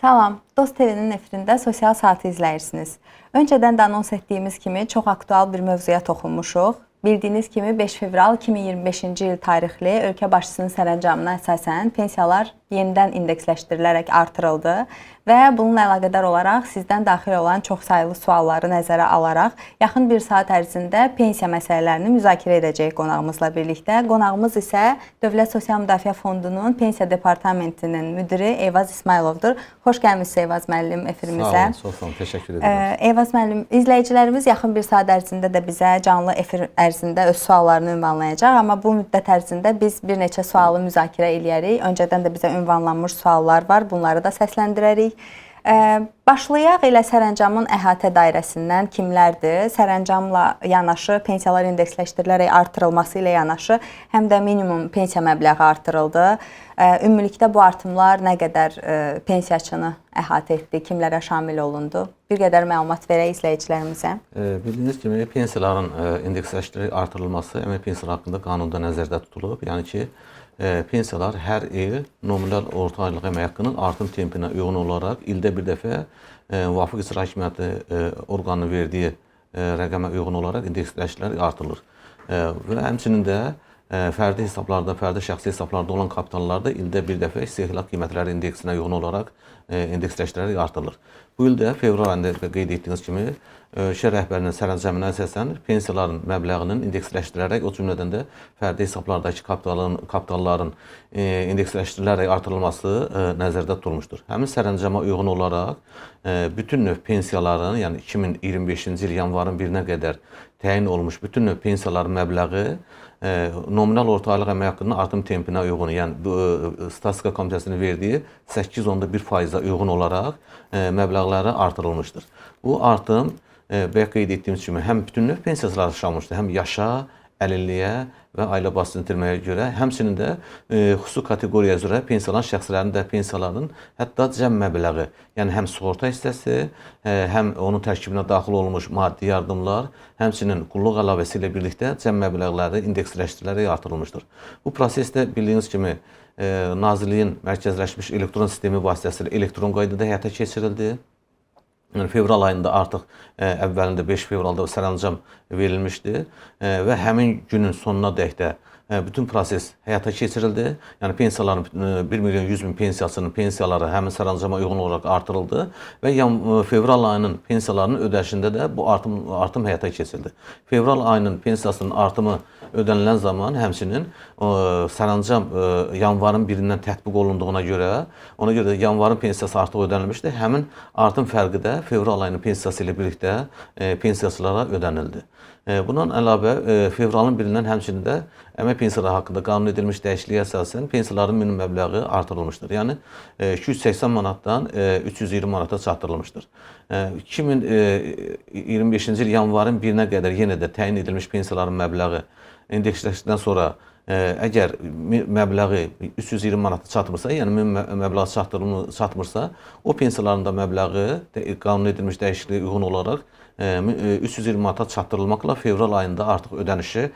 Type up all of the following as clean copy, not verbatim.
Salam, Dost TV-nin efirində Sosial Saatı izləyirsiniz. Öncədən də anons etdiyimiz kimi çox aktual bir mövzuya toxunmuşuq. Bildiyiniz kimi 5 fevral 2025-ci il tarixli ölkə başçısının sərəncamına əsasən pensiyalar yenidən indeksləşdirilərək artırıldı və bununla əlaqədar olaraq sizdən daxil olan çoxsaylı sualları nəzərə alaraq yaxın bir saat ərzində pensiya məsələlərini müzakirə edəcəyik qonağımızla birlikdə. Qonağımız isə Dövlət Sosial Müdafiə Fondunun Pensiya Departamentinin müdiri Eyvaz İsmayılovdur. Xoş gəlmişsiniz Eyvaz müəllim efirimizə. Sağ olun, təşəkkür edirəm. Eyvaz müəllim, izləyicilərimiz yaxın bir saat ərzində də bizə canlı efir ərzində öz suallarını ünvanlayacaq, amma bu müddət ərzində biz bir neçə sualı müzakirə eləyərik. Öncədən də bizə ünvanlanmış suallar var, bunları da səsləndirərik. Başlayaq elə sərəncamın əhatə dairəsindən kimlərdir? Sərəncamla yanaşı pensiyalar indeksləşdirilərək artırılması ilə yanaşı həm də minimum pensiya məbləği artırıldı. Ümumilikdə bu artımlar nə qədər pensiyaçını əhatə etdi, kimlərə şamil olundu? Bir qədər məlumat verək izləyicilərimizə. Bildiyiniz kimi pensiyaların indeksləşdirərək artırılması əmək pensiyaları haqqında qanunda nəzərdə tutulub. Yəni ki, pensiyalar hər il nominal orta aylıq əmək haqqının artım tempinə uyğun olaraq ildə bir dəfə müvafiq icra hakimiyyəti orqanının verdiyi rəqəmə uyğun olaraq indeksləşdirərək artırılır. Və həmçinin də fərdi hesablarda, fərdi şəxsi hesablarda olan kapitallarda ildə bir dəfə istehlak qiymətləri indeksinə uyğun olaraq indeksləşdirərək artırılır. Bu il də fevral ayında qeyd etdiyiniz kimi ölkə rəhbərinin sərəncamına əsasən pensiyaların məbləğinin indeksləşdirərək, o cümlədən də fərdi hesablardakı kapitalların indeksləşdirilərək artırılması nəzərdə tutulmuşdur. Həmin sərəncama uyğun olaraq bütün növ pensiyaların, yəni 2025-ci il yanvarın 1-nə qədər təyin olmuş bütün növ pensiyaların məbləği nominal orta aylıq əmək haqqının artım tempinə uyğun, yəni Statistika Komitəsinin verdiyi 8,1%-a uyğun olaraq məbləğləri artırılmışdır. Bu artım bayaq qeyd etdiyimiz kimi həm bütün növ pensiyaçılara şamildir, həm yaşa, əlilliyə və ailə başçısını itirməyə görə, həmçinin də xüsusi kateqoriya üzrə pensiyalan şəxslərin də pensiyalarının hətta cəm məbləği, yəni həm sığorta hissəsi, həm onun tərkibinə daxil olmuş maddi yardımlar, həmçinin qulluq əlavəsi ilə birlikdə cəm məbləğləri indeksləşdirilərək artırılmışdır. Bu prosesdə bildiyiniz kimi Nazirliyin mərkəzləşmiş elektron sistemi vasitəsilə elektron qaydada həyata keçirildi. Fevral ayında artıq əvvəlində 5 fevralda sərəncam verilmişdi və həmin günün sonuna dək də bütün proses həyata keçirildi. Yəni pensiyaların 1.100.000 pensiyasının pensiyaları həmin sərəncama uyğun olaraq artırıldı və fevral ayının pensiyalarının ödənişində də bu artım həyata keçirildi. Fevral ayının pensiyasının artımı ödənilən zaman həmçinin sərəncam yanvarın 1-dən tətbiq olunduğuna görə, ona görə də yanvarın pensiyası artıq ödənilmişdi. Həmin artım fərqi də fevral ayının pensiyası ilə birlikdə pensiyaçılara ödənildi. Bundan əlavə fevralın 1-dən həmçinin də əmək pensiyaları haqqında qanun edilmiş dəyişikliyə əsasən pensiyaların minimum məbləği artırılmışdır. Yəni 280 manatdan 320 manata çatdırılmışdır. 2025-ci il yanvarın 1-nə qədər yenə də təyin edilmiş pensiyaların məbləği indeksləşdikdən sonra əgər məbləği 320 manata çatmırsa, yəni məbləğ çatmırsa, o pensiyaların da məbləği qanun edilmiş dəyişikliyə uyğun olaraq 320 manata çatdırılmaqla fevral ayında artıq ödənişi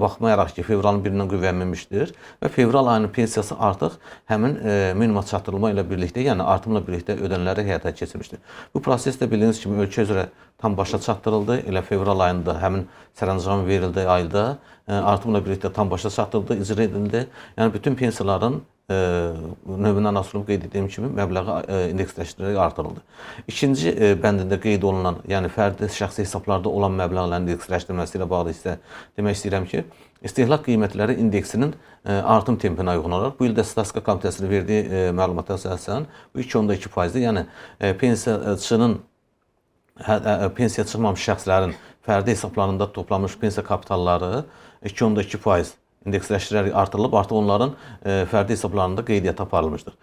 baxmayaraq ki, fevralın 1-dən qüvvəyə minmişdir və fevral ayının pensiyası artıq həmin minimuma çatdırılma ilə birlikdə, yəni artımla birlikdə ödənilləri həyata keçirmişdir. Bu prosesdə bildiyiniz kimi ölkə üzrə tam başa çatdırıldı. Elə fevral ayında həmin sərəncam verildi ayda, artımla birlikdə tam başa çatdırıldı, icra edildi. Yəni bütün pensiyaların növündən asılıb qeyd etdiyim kimi məbləği indeksləşdirərək artırıldı. İkinci bəndində qeyd olunan, yəni fərdi şəxsi hesablarda olan məbləğlərin indeksləşdirilməsi ilə bağlı isə demək istəyirəm ki, istehlak qiymətləri indeksinin artım tempinə uyğun olaraq bu ildə Statistika Komitəsinin verdiyi məlumata əsasən bu 2,2%-dir. Yəni pensiya çıxmamış şəxslərin fərdi hesablarında toplanmış pensiya kapitalları 2,2% indeksləşdirərək artırılıb, artıq onların fərdi hesablarında qeydiyyata aparılmışdır.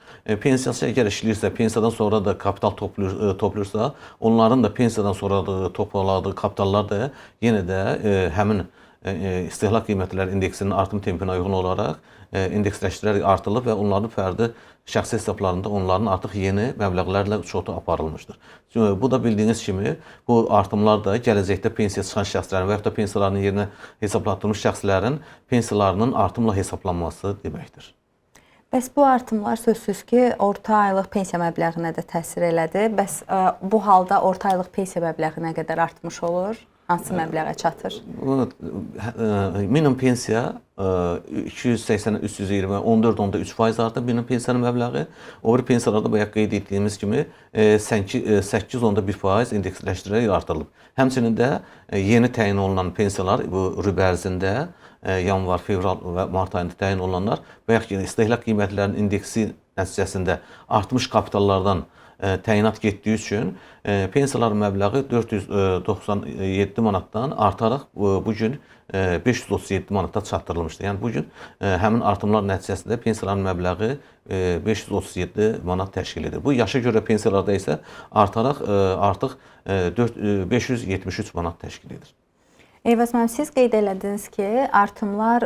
Pensiyası əgər işləyirsə, pensiyadan sonra da kapital toplayırsa, onların da pensiyadan sonra topladığı kapitallar da yenə də həmin istehlak qiymətləri indeksinin artım tempinə uyğun olaraq indeksləşdirərək artırılıb və onların fərdi şəxsi hesablarında onların artıq yeni məbləğlərlə çoxu aparılmışdır. Bu da bildiyiniz kimi bu artımlar da gələcəkdə pensiya çıxan şəxslərin və yaxud da pensiyalarının yerinə hesablatılmış şəxslərin pensiyalarının artımla hesablanması deməkdir. Bəs bu artımlar sözsüz ki, orta aylıq pensiya məbləğinə də təsir elədi. Bəs bu halda orta aylıq pensiya məbləği nə qədər artmış olur? Hansı məbləğə çatır? Minimum pensiya 280-320, 14.3% artıb minimum pensiyanın məbləği. O biri pensiyalarda bayaq qeyd etdiyimiz kimi 8.1% indeksləşdirərək artırılıb. Həmçinin də yeni təyin olunan pensiyalar bu rübə ərzində yanvar, fevral və mart ayında təyin olunanlar bayaq ki, istehlak qiymətlərinin indeksi nəticəsində artmış kapitallardan təyinat getdiyi üçün pensiyaların məbləği 497 manatdan artaraq bugün 537 manata çatdırılmışdır. Yəni bugün həmin artımlar nəticəsində pensiyaların məbləği 537 manat təşkil edir. Bu yaşa görə pensiyalarda isə artaraq artıq 573 manat təşkil edir. Eyvaz müəllim, siz qeyd elədiniz ki, artımlar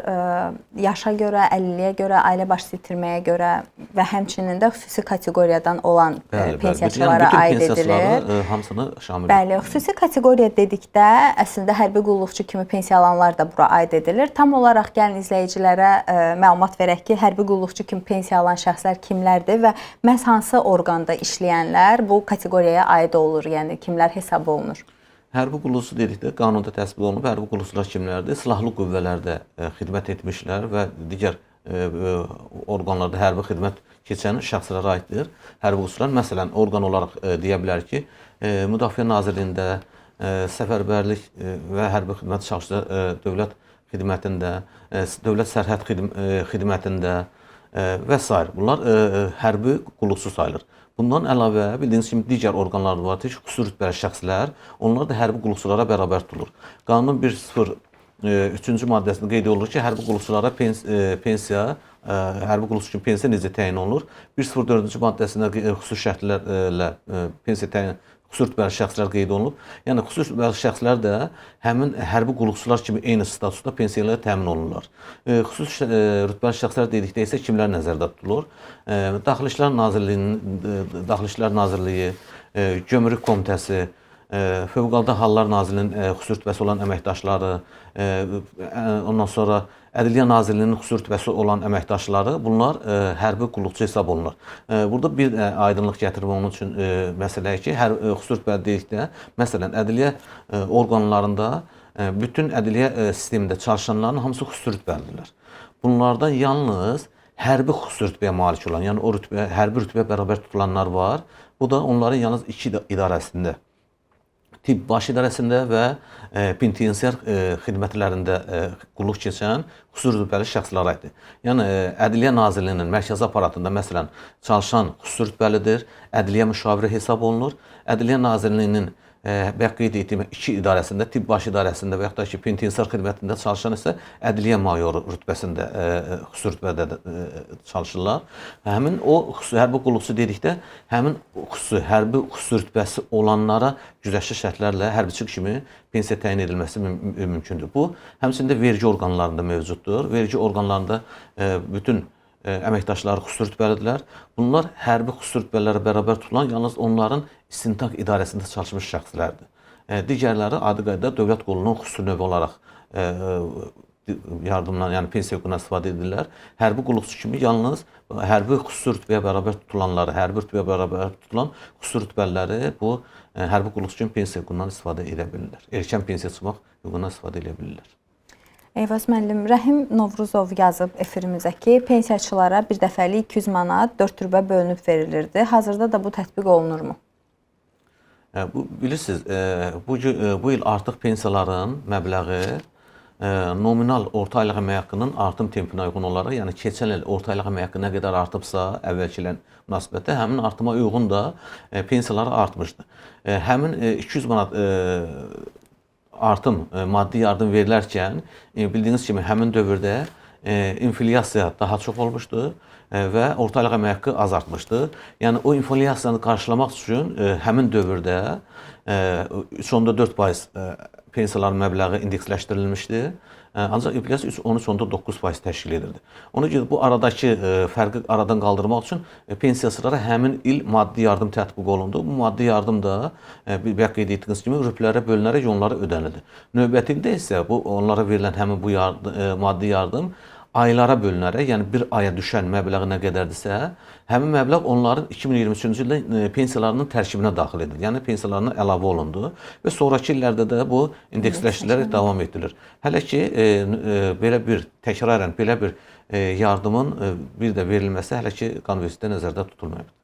yaşa görə, əlilliyə görə, ailə başçı itirməyə görə və həmçinin də xüsusi kateqoriyadan olan pensiyaçılara aid edilir. Hamısını şamil edir. Bəli, xüsusi kateqoriya dedikdə əslində hərbi qulluqçu kimi pensiya alanlar da bura aid edilir. Tam olaraq gəlin izləyicilərə məlumat verək ki, hərbi qulluqçu kimi pensiya alan şəxslər kimlərdir və məhz hansı orqanda işləyənlər bu kateqoriyaya aid olur, yəni kimlər hesab olunur? Hərbi qulluqçu dedikdə qanunda təsdiq olunub. Hərbi qulluqçular kimlərdir? Silahlı qüvvələrdə xidmət etmişlər və digər orqanlarda hərbi xidmət keçən şəxslərə aiddir. Hərbi qulluqçular məsələn orqan olaraq deyə bilər ki, Müdafiə Nazirliyində səfərbərlik və hərbi xidmət şəxslər dövlət xidmətində, dövlət sərhəd xidmətində və s. Bunlar hərbi qulluqçu sayılır. Bundan əlavə bildiyiniz kimi digər orqanlar var ki, xüsusi rütbəli şəxslər, onlar da hərbi qulluqçulara bərabər tutulur. Qanunun 1.03-cü maddəsində qeyd olunur ki, hərbi qulluqçulara pensiya, hərbi qulluqçu kimi pensiya necə təyin olunur? 1.04-cü maddəsində xüsusi şərtlərlə pensiya təyin xüsusi rütbəli şəxslər qeyd olunub. Yəni xüsusi rütbəli şəxslər də həmin hərbi qulluqçular kimi eyni statusda pensiyalarla təmin olunurlar. Xüsusi rütbəli şəxslər dedikdə isə kimlər nəzərdə tutulur? Daxili İşlər Nazirliyi, Gömrük Komitəsi, Fövqəladə Hallar Nazirliyinin xüsusi rütbəsi olan əməkdaşları, ondan sonra Ədliyyə Nazirliyinin xüsusi rütbəsi olan əməkdaşları, bunlar hərbi qulluqçu hesab olunur. Burada bir aydınlıq gətirmək onun üçün məsələyə ki, xüsusi rütbəli dedikdə, məsələn, ədliyyə orqanlarında bütün ədliyyə sistemində çalışanların hamısı xüsusi rütbəlidirlər. Bunlardan yalnız hərbi xüsusi rütbəyə malik olan, yəni o hərbi rütbəyə bərabər tutulanlar var. Bu da onların yalnız iki idarəsində, tibb baş idarəsində və penitensiar xidmətlərində qulluq keçən xüsusi rütbəli şəxslərə aiddir. Yəni Ədliyyə Nazirliyinin mərkəzi aparatında məsələn çalışan xüsusi rütbəlidir, ədliyyə müşaviri hesab olunur. Ədliyyə Nazirliyinin bayaq qeyd etdiyim iki idarəsində, tibb baş idarəsində və yaxud da ki, penitensiar xidmətində çalışan isə ədliyyə mayoru rütbəsində xüsusi rütbədə çalışırlar. Həmin o hərbi qulluqçu dedikdə, həmin hərbi xüsusi rütbəsi olanlara güzəştli şərtlərlə hərbiçi kimi pensiya təyin edilməsi mümkündür. Bu, həmçində vergi orqanlarında mövcuddur. Vergi orqanlarında bütün əməkdaşları xüsusi rütbəlidirlər. Bunlar hərbi xüsusi rütbələrə bərabər tutulan yalnız onların istintaq idarəsində çalışmış şəxslərdir. Digərləri adi qaydada dövlət qulunun xüsusi növü olaraq yardımdan, yəni pensiya hüququndan istifadə edirlər. Hərbi qulluqçu kimi yalnız hərbi xüsusi rütbəyə bərabər tutulanları, hərbi rütbəyə bərabər tutulan xüsusi rütbəliləri bu hərbi qulluqçu kimi pensiya hüququndan istifadə edə bilirlər. Erkən pensiya çıxmaq hüququndan istifadə edə bilirlər. Eyvaz müəllim, Rəhim Novruzov yazıb efirimizə ki, pensiyaçılara bir dəfəlik 200 manat 4 rübə bölünüb verilirdi. Hazırda da bu tətbiq olunurmu? Bilirsiniz, bu il artıq pensiyaların məbləği nominal orta aylıq əmək haqqının artım tempinə uyğun olaraq, yəni keçən il orta aylıq əmək haqqı nə qədər artıbsa, əvvəlki ilə münasibətdə həmin artıma uyğun da pensiyaları artmışdı. Həmin 200 manat artım, maddi yardım verilərkən, bildiyiniz kimi həmin dövrdə inflyasiya daha çox olmuşdu və orta aylıq əmək haqqı az artmışdı. Yəni o inflyasiyanı qarşılamaq üçün həmin dövrdə 3.4% pensiyaların məbləği indeksləşdirilmişdi. Ancaq inflyasiya 13.9% təşkil edirdi. Ona görə bu aradakı fərqi aradan qaldırmaq üçün pensiyaçılara həmin il maddi yardım tətbiq olundu. Bu maddi yardım da bayaq qeyd etdiyiniz kimi rüblərə bölünərək onlara ödənildi. Növbəti ildə isə onlara verilən həmin bu maddi yardım aylara bölünərək, yəni bir aya düşən məbləğ nə qədərdirsə, həmin məbləğ onların 2023-cü ildə pensiyalarının tərkibinə daxil edilir. Yəni pensiyalarına əlavə olundu və sonrakı illərdə də bu indeksləşdirərək davam etdirilir. Hələ ki belə bir təkrarən belə bir yardımın bir də verilməsi hələ ki qanun nəzərdə tutulmayıb.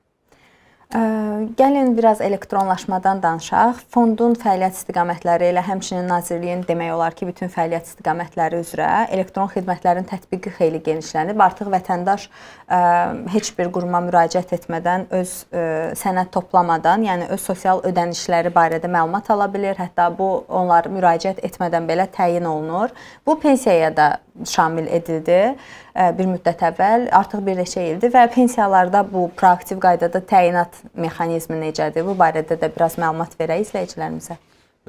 Gəlin biraz elektronlaşmadan danışaq. Fondun fəaliyyət istiqamətləri ilə həmçinin Nazirliyin demək olar ki, bütün fəaliyyət istiqamətləri üzrə elektron xidmətlərin tətbiqi xeyli genişlənib. Artıq vətəndaş heç bir quruma müraciət etmədən, öz sənəd toplamadan, yəni öz sosial ödənişləri barədə məlumat ala bilir. Hətta bu onlar müraciət etmədən belə təyin olunur. Bu pensiyaya da şamil edildi bir müddət əvvəl, artıq bir neçə ildir və pensiyalarda bu proaktiv qaydada təyinat mexanizmi necədir? Bu barədə də biraz məlumat verək izləyicilərimizə.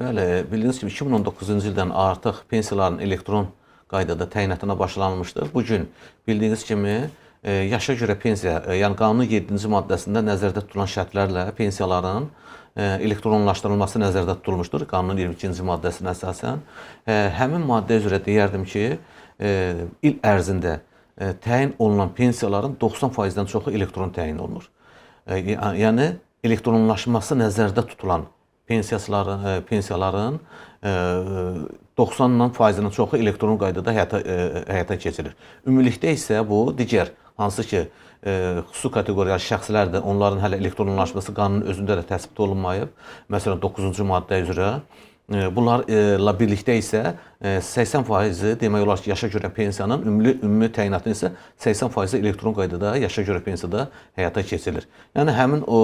Bəli, bildiyiniz kimi 2019-cu ildən artıq pensiyaların elektron qaydada təyinatına başlanılmışdır. Bu gün bildiyiniz kimi yaşa görə pensiya, yəni qanunun 7-ci maddəsində nəzərdə tutulan şərtlərlə pensiyaların elektronlaşdırılması nəzərdə tutulmuşdur. Qanunun 22-ci maddəsinə əsasən. Həmin maddə üzrə deyərdim ki, il ərzində təyin olunan pensiyaların 90%-dən çoxu elektron təyin olunur. Yəni elektronlaşması nəzərdə tutulan pensiyaların 90%-dən çoxu elektron qaydada həyata keçirilir. Ümumilikdə isə bu digər hansı ki xüsusi kateqoriyalı şəxslərdir, onların hələ elektronlaşması qanunun özündə də təsbit olunmayıb. Məsələn 9-cu maddə üzrə bunlarla birlikdə isə 80% demək olar ki, yaşa görə pensiyanın ümumi təyinatının isə 80% elektron qaydada yaşa görə pensiyada həyata keçirilir. Yəni həmin o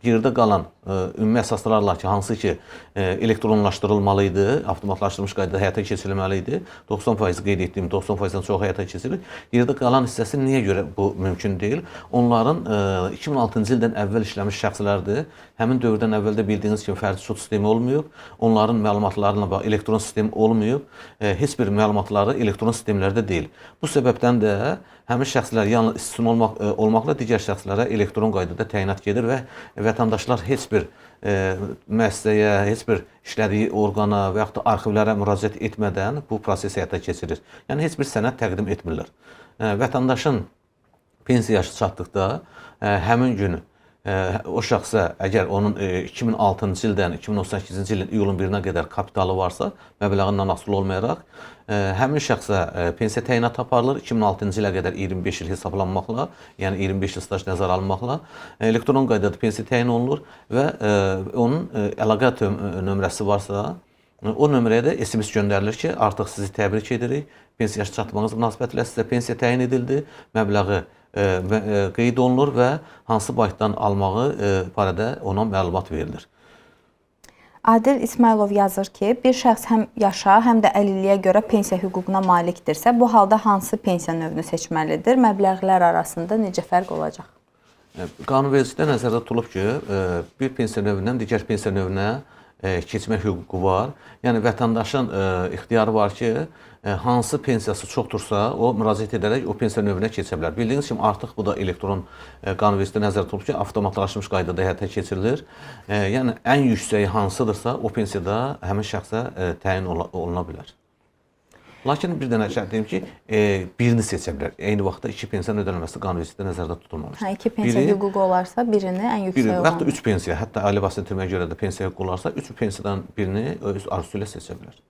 geridə qalan ümumi əsaslarla ki, hansı ki elektronlaşdırılmalı idi, avtomatlaşdırılmış qaydada həyata keçirilməli idi, 90% qeyd etdiyim 90%-dən çox həyata keçirilir. Geridə qalan hissəsi niyə görə bu mümkün deyil? Onların 2006-cı ildən əvvəl işləmiş şəxslərdir. Həmin dövrdən əvvəldə bildiyiniz kimi fərdi sud sistemi olmayıb, onların məlumatlarına bax elektron sistem olmayıb. Heç bir məlumatları elektron sistemlərdə deyil. Bu səbəbdən də həmin şəxslər yalnız istisna olmaqla digər şəxslərə elektron qaydada təyinat gedir və vətəndaşlar heç bir müəssisəyə, heç bir işlədiyi orqana və yaxud da arxivlərə müraciət etmədən bu proses həyata keçirir. Yəni heç bir sənəd təqdim etmirlər. Vətəndaşın pensiya yaşı çatdıqda həmin gün o şəxsə əgər onun 2006-cı ildən 2018-ci ilin iyulun 1-nə qədər kapitalı varsa, məbləğindən asılı olmayaraq həmin şəxsə pensiya təyinatı aparılır. 2006-cı ilə qədər 25 il hesablanmaqla, yəni 25 il staj nəzərə alınmaqla elektron qaydada pensiya təyin olunur və onun əlaqə nömrəsi varsa, o nömrəyə də SMS göndərilir ki, artıq sizi təbrik edirik, pensiya yaşı çatdığınız münasibətilə sizə pensiya təyin edildi, məbləği qeyd olunur və hansı bankdan almağı barədə ona məlumat verilir. Adil İsmailov yazır ki, bir şəxs həm yaşa, həm də əlilliyə görə pensiya hüququna malikdirsə, bu halda hansı pensiya növünü seçməlidir? Məbləğlər arasında necə fərq olacaq? Qanunvericilikdə nəzərdə tutulub ki, bir pensiya növündən digər pensiya növünə keçmək hüququ var. Yəni vətəndaşın ixtiyarı var ki, hansı pensiyası çoxdursa, o müraciət edərək o pensiya növünə keçə bilər. Bildiyiniz kimi artıq bu da elektron qanunvericilikdə nəzərdə tutulub ki, avtomatlaşmış qaydada həyata keçirilir. Yəni ən yüksəyi hansıdırsa, o pensiyada həmin şəxsə təyin oluna bilər. Lakin bir dənə şərt deyim ki, birini seçə bilər. Eyni vaxtda iki pensiyanın ödənilməsi qanunvericilikdə nəzərdə tutulmamışdır. İki pensiya hüququ olarsa, birini ən yüksək olan. Və yaxud da üç pensiya, hətta ali baş itirməyə görə də pensiya hüququ olarsa, üç pensiyadan birini öz arzusu ilə seçə bilər.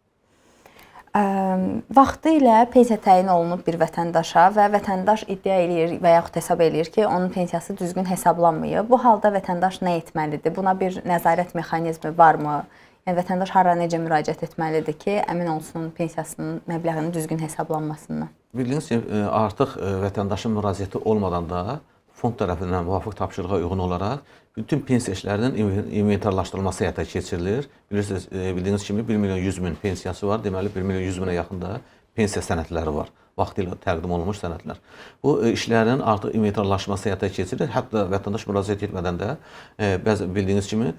Vaxtı ilə pensiya təyin olunub bir vətəndaşa və vətəndaş iddia eləyir və yaxud hesab eləyir ki, onun pensiyası düzgün hesablanmayıb. Bu halda vətəndaş nə etməlidir? Buna bir nəzarət mexanizmi varmı? Yəni vətəndaş hara necə müraciət etməlidir ki, əmin olsun pensiyasının məbləğinin düzgün hesablanmasından? Bildiyiniz kimi artıq vətəndaşın müraciəti olmadan da fond tərəfindən müvafiq tapşırığa uyğun olaraq bütün pensiya işlərinin inventarlaşdırılması həyata keçirilir. Bilirsiniz, bildiyiniz kimi 1 milyon 100 min pensiyası var. Deməli 1 milyon 100 minə yaxında pensiya sənədləri var. Vaxtilə təqdim olunmuş sənədlər. Bu işlərin artıq inventarlaşması həyata keçirilir. Hətta vətəndaş müraciət etmədən də bəzi bildiyiniz kimi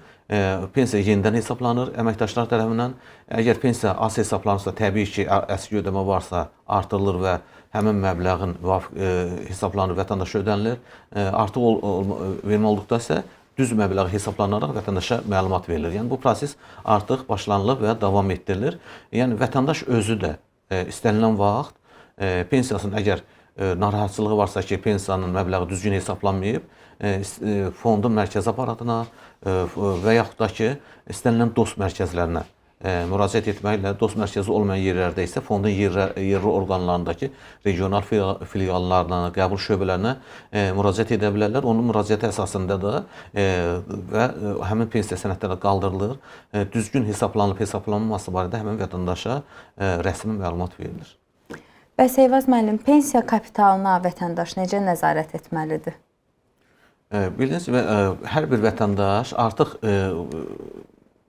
pensiya yenidən hesablanır əməkdaşlar tərəfindən. Əgər pensiya az hesablanırsa, təbii ki, əski ödəmə varsa artırılır və həmin məbləğin hesablanır, vətəndaşa ödənilir. Artıq vermə olduqda isə düz məbləğ hesablanaraq vətəndaşa məlumat verilir. Yəni bu proses artıq başlanılıb və davam etdirilir. Yəni vətəndaş özü də istənilən vaxt pensiyasının əgər narahatçılığı varsa ki, pensiyanın məbləği düzgün hesablanmayıb, fondun mərkəzi aparatına və yaxud da ki, istənilən dost mərkəzlərinə müraciət etməklə, dost mərkəzi olmayan yerlərdə isə fondun yerli orqanlarındakı regional filiallarına, qəbul şöbələrinə müraciət edə bilərlər. Onun müraciəti əsasında da və həmin pensiya sənədləri qaldırılır. Düzgün hesablanmaması barədə həmin vətəndaşa rəsmi məlumat verilir. Bəs Eyvaz müəllim, pensiya kapitalına vətəndaş necə nəzarət etməlidir? Bildiyiniz kimi, hər bir vətəndaş artıq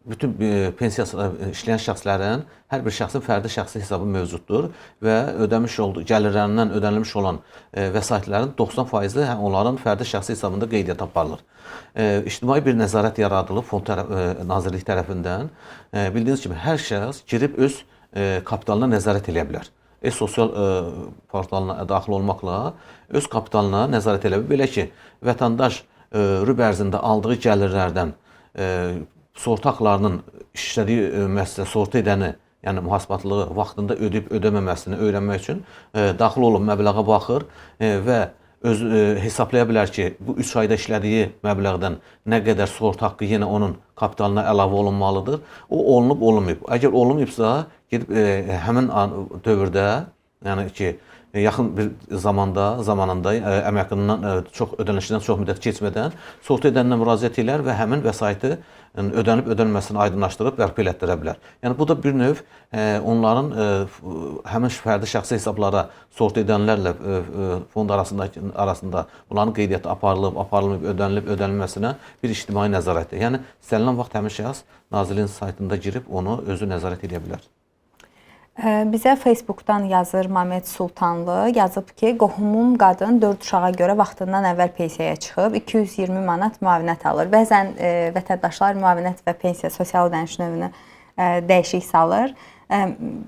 bütün pensiyasında işləyən şəxslərin hər bir şəxsin fərdi şəxsi hesabı mövcuddur və gəlirlərindən ödənilmiş olan vəsaitlərin 90% onların fərdi şəxsi hesabında qeydiyyat aparılır. İctimai bir nəzarət yaradılıb Fond Nazirlik tərəfindən. Bildiyiniz kimi, hər şəxs girib öz kapitalına nəzarət edə bilər. Sosial portalına daxil olmaqla öz kapitalına nəzarət edə bilər. Belə ki, vətəndaş rüb ərzində aldığı gəlirlərdən sığorta haqlarının işlədiyi müəssisə sığorta edəni, yəni mühasibatlığı vaxtında ödəyib ödəməməsini öyrənmək üçün daxil olub məbləğə baxır və hesablaya bilər ki, bu 3 ayda işlədiyi məbləğdən nə qədər sığorta haqqı yenə onun kapitalına əlavə olunmalıdır. O olunub, olunmayıb. Əgər olunmayıbsa, gedib həmin dövrdə, yəni ki, yaxın bir zamanında əmək haqqından ödənişdən çox müddət keçmədən sığorta edəninə müraciət edər və həmin vəsaiti ödənib ödənilməsini aydınlaşdırıb bərpa elətdirə bilər. Yəni bu da bir növ onların həmin fərdi şəxsi hesablara sığorta edənlərlə fond arasında bunların qeydiyyatı aparılıb, aparılmayıb, ödənilib, ödənilməsinə bir ictimai nəzarətdir. Yəni istənilən vaxt həmin şəxs Nazirliyin saytında girib onu özü nəzarət edə bilər. Bizə Facebookdan yazır Məmməd Sultanlı, yazıb ki, qohumum qadın 4 uşağa görə vaxtından əvvəl pensiyaya çıxıb 220 manat müavinət alır. Bəzən vətəndaşlar müavinət və pensiya sosial ödəniş növünü dəyişik salır.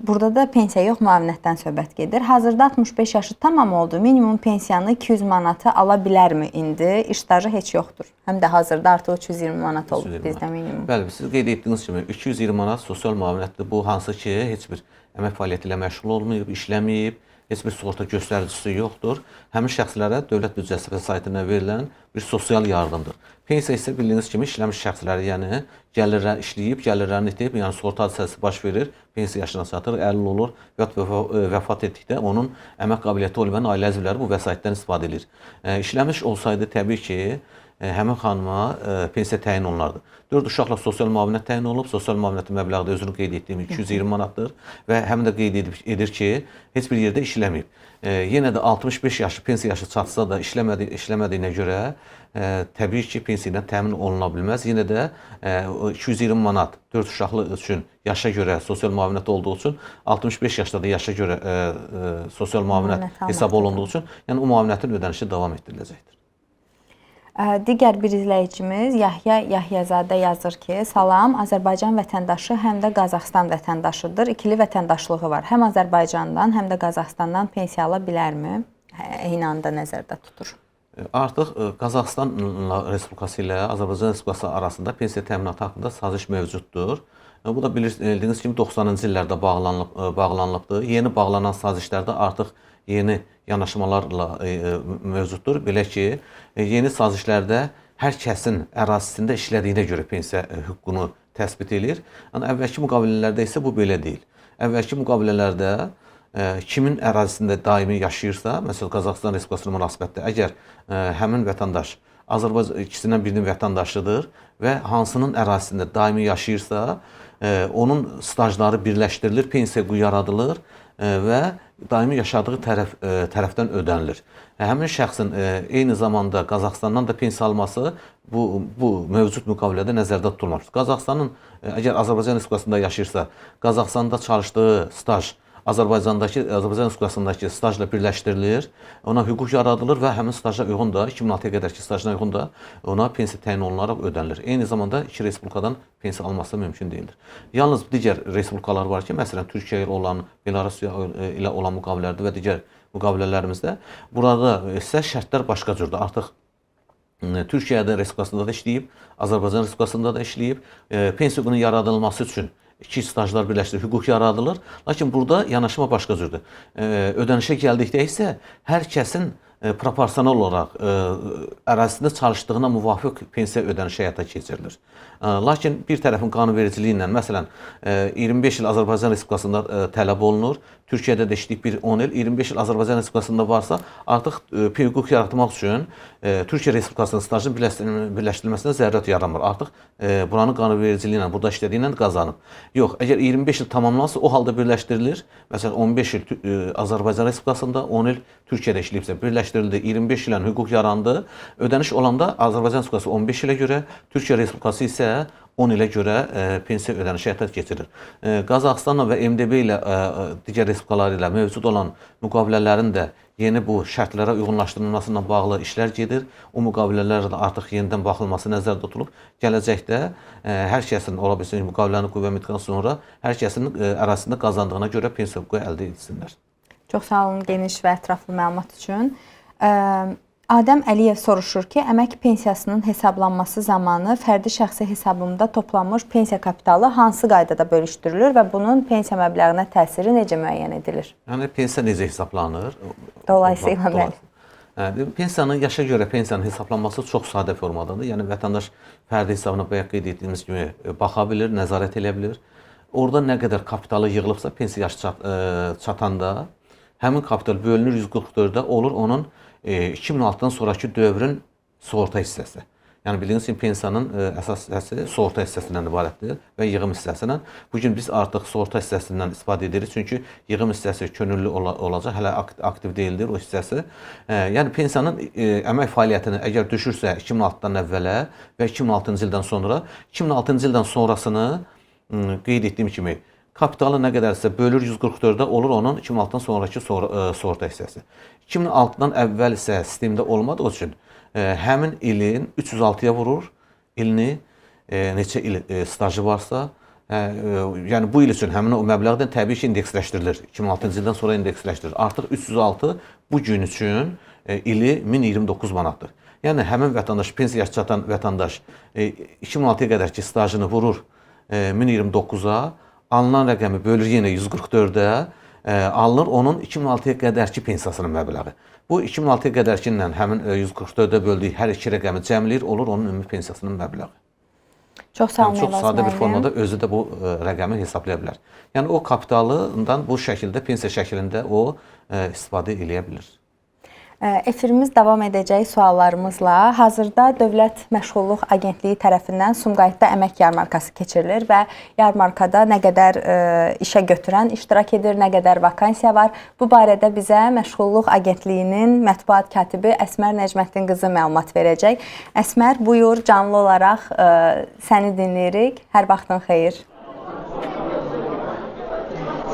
Burada da pensiya yox, müavinətdən söhbət gedir. Hazırda 65 yaşı tamam oldu. Minimum pensiyanı 200 manatı ala bilərmi indi? İş stajı heç yoxdur. Həm də hazırda artıq 320 manat olub bizdə minimum. Bəli, siz qeyd etdiyiniz kimi 220 manat sosial müavinətdir. Bu hansı ki, heç bir əmək fəaliyyəti ilə məşğul olmayıb, işləməyib, heç bir sığorta göstəricisi yoxdur. Həmin şəxslərə dövlət büdcəsi vəsaitindən verilən bir sosial yardımdır. Pensiya isə bildiyiniz kimi işləmiş şəxsləri, yəni işləyib, gəlirlərini itib, yəni sığorta hadisəsi baş verir, pensiya yaşına çatır, 50 olur və vəfat etdikdə onun əmək qabiliyyəti olmayan ailə üzvləri bu vəsaitdən istifadə edir. İşləmiş olsaydı təbii ki, həmin xanıma pensiya təyin olunardı. 4 uşaqla sosial müavinət təyin olub, sosial müavinətin məbləği də özünü qeyd etdiyim 220 manatdır və həmin də qeyd edir ki, heç bir yerdə işləməyib. Yenə də 65 yaşı, pensiya yaşı çatsa da işləmədiyinə görə təbii ki, pensiya ilə təmin oluna bilməz. Yenə də 220 manat 4 uşaqlı üçün yaşa görə sosial müavinət olduğu üçün 65 yaşda da yaşa görə sosial müavinət hesab olunduğu üçün, yəni o müavinətin ödənişi davam etdiriləcəkdir. Digər bir izləyicimiz Yahya Yahyazadə yazır ki, salam, Azərbaycan vətəndaşı həm də Qazaxstan vətəndaşıdır. İkili vətəndaşlığı var. Həm Azərbaycandan, həm də Qazaxstandan pensiya ala bilərmi? Eyni anda nəzərdə tutur. Artıq Qazaxstan Respublikası ilə Azərbaycan Respublikası arasında pensiya təminatı haqqında saziş mövcuddur. Bu da bildiyiniz kimi 90-cı illərdə bağlanılıbdır. Yeni bağlanan sazişlərdə artıq yeni yanaşmalarla mövcuddur. Belə ki, yeni sazişlərdə hər kəsin ərazisində işlədiyinə görə pensiya hüququnu təsbit edir. Əvvəlki müqavilələrdə isə bu belə deyil. Əvvəlki müqavilələrdə kimin ərazisində daimi yaşayırsa, məsələn, Qazaxstan Respublikasına münasibətdə, əgər həmin vətəndaş Azərbaycan ikisindən birinin vətəndaşıdır və hansının ərazisində daimi yaşayırsa, onun stajları birləşdirilir, pensiya yaradılır və daimi yaşadığı tərəfdən ödənilir. Həmin şəxsin eyni zamanda Qazaxstandan da pensiya alması bu mövcud müqavilədə nəzərdə tutulmamışdır. Qazaxstanın, əgər Azərbaycan Respublikasında yaşayırsa, Qazaxstanda çalışdığı staj Azərbaycan Respublikasındakı stajla birləşdirilir, ona hüquq yaradılır və həmin staja uyğun da, 2006-ya qədərki stajına uyğun da ona pensiya təyin olunaraq ödənilir. Eyni zamanda iki respublikadan pensiya alması mümkün deyildir. Yalnız digər respublikalar var ki, məsələn, Türkiyə ilə olan, Belarusya ilə olan müqavilələrdə və digər müqavilələrimizdə burada isə şərtlər başqa cürdür. Artıq Türkiyə Respublikasında da işləyib, Azərbaycan Respublikasında da işləyib, pensiya hüququnun yaradılması üçün iki stajlar birləşdirir, hüquq yaradılır. Lakin burada yanaşma başqa cürdür. Ödənişə gəldikdə isə hər kəsin proporsional olaraq ərazisində çalışdığına müvafiq pensiya ödənişi həyata keçirilir. Lakin bir tərəfin qanunvericiliyi ilə, məsələn, 25 il Azərbaycan Respublikasında tələb olunur, Türkiyədə də işləyib bir 10 il, 25 il Azərbaycan Respublikasında varsa, artıq hüquq yaratmaq üçün Türkiyə Respublikasının stajın birləşdirilməsinə zərurət yaranmır. Artıq buranın qanunvericiliyi ilə, burada işlədiyi ilə qazanıb. Yox, əgər 25 il tamamlansa, o halda birləşdirilir. Məsələn, 15 il Azərbaycan Respublikasında, 10 il Türkiyədə işləyibsə, birləşdirildi, 25 ilən hüquq yarandı. Ödəniş olanda Azərbaycan Respublikası 15 ilə görə, Türkiyə Respublikası isə 10 ilə görə pensiya ödənişi həyata keçirir. Qazaxıstanla və MDB ilə, digər respublikalar ilə mövcud olan müqavilələrin də yeni bu şərtlərə uyğunlaşdırılmasına bağlı işlər gedir. O müqavilələrə də artıq yenidən baxılması nəzərdə tutulub. Gələcəkdə hər kəsin, ola bilsin, müqaviləni qüvvəyə mindikdən sonra hər kəsin ərazisində qazandığına görə pensiya hüququ əldə etsinlər. Çox sağ olun geniş və ətraflı məlumat üçün. Adəm Əliyev soruşur ki, əmək pensiyasının hesablanması zamanı fərdi şəxsi hesabımda toplanmış pensiya kapitalı hansı qaydada bölüşdürülür və bunun pensiya məbləğinə təsiri necə müəyyən edilir? Yəni, pensiya necə hesablanır? Dolayısıyla bəli. Pensiyanın, yaşa görə pensiyanın hesablanması çox sadə formadadır. Yəni, vətəndaş fərdi hesabına bayaq qeyd etdiyimiz kimi baxa bilir, nəzarət edə bilir. Orada nə qədər kapitalı yığılıbsa, pensiya yaşı çatanda həmin kapital bölünür 144-də, olur onun 2006-dan sonraki dövrün sığorta hissəsi. Yəni, bildiyiniz kimi, pensiyanın əsas hissəsi sığorta hissəsindən ibarətdir və yığım hissəsindən. Bugün biz artıq sığorta hissəsindən istifadə edirik, çünki yığım hissəsi könüllü olacaq, hələ aktiv deyildir o hissəsi. Yəni, pensiyanın əmək fəaliyyətini əgər düşürsə 2006-dan əvvələ və 2006-cı ildən sonra, 2006-cı ildən sonrasını qeyd etdiyim kimi, kapitalı nə qədərsə bölür 144-də, olur onun 2006-dan sonraki sığorta hissəsi. 2006-dan əvvəl isə sistemdə olmadığı üçün həmin ilin 306-ya vurur, ilini neçə il stajı varsa, yəni bu il üçün həmin o məbləğdən təbii ki, indeksləşdirilir. 2006-cı ildən sonra indeksləşdirilir. Artıq 306 bu gün üçün ili 1029 manatdır. Yəni, həmin vətəndaş, pensiya yaşı çatan vətəndaş 2006-ya qədər ki, stajını vurur 1029-a, alınan rəqəmi bölür yenə 144-də, alınır onun 2006-ya qədərki pensiyasının məbləği. Bu 2006-ya qədərki ilə həmin 144-də böldüyü hər iki rəqəmi cəmləyir, olur onun ümumi pensiyasının məbləği. Çox sağ olun. Çox sadə bir formada özü də bu rəqəmi hesablaya bilər. Yəni, o kapitalından bu şəkildə, pensiya şəklində o istifadə edə bilir. Efirimiz davam edəcək suallarımızla. Hazırda Dövlət Məşğulluq Agentliyi tərəfindən Sumqayıtda əmək yarmarkası keçirilir və yarmarkada nə qədər işə götürən iştirak edir, nə qədər vakansiya var. Bu barədə bizə Məşğulluq Agentliyinin mətbuat katibi Əsmər Nəcməddin qızı məlumat verəcək. Əsmər, buyur, canlı olaraq səni dinləyirik. Hər vaxtın xeyir.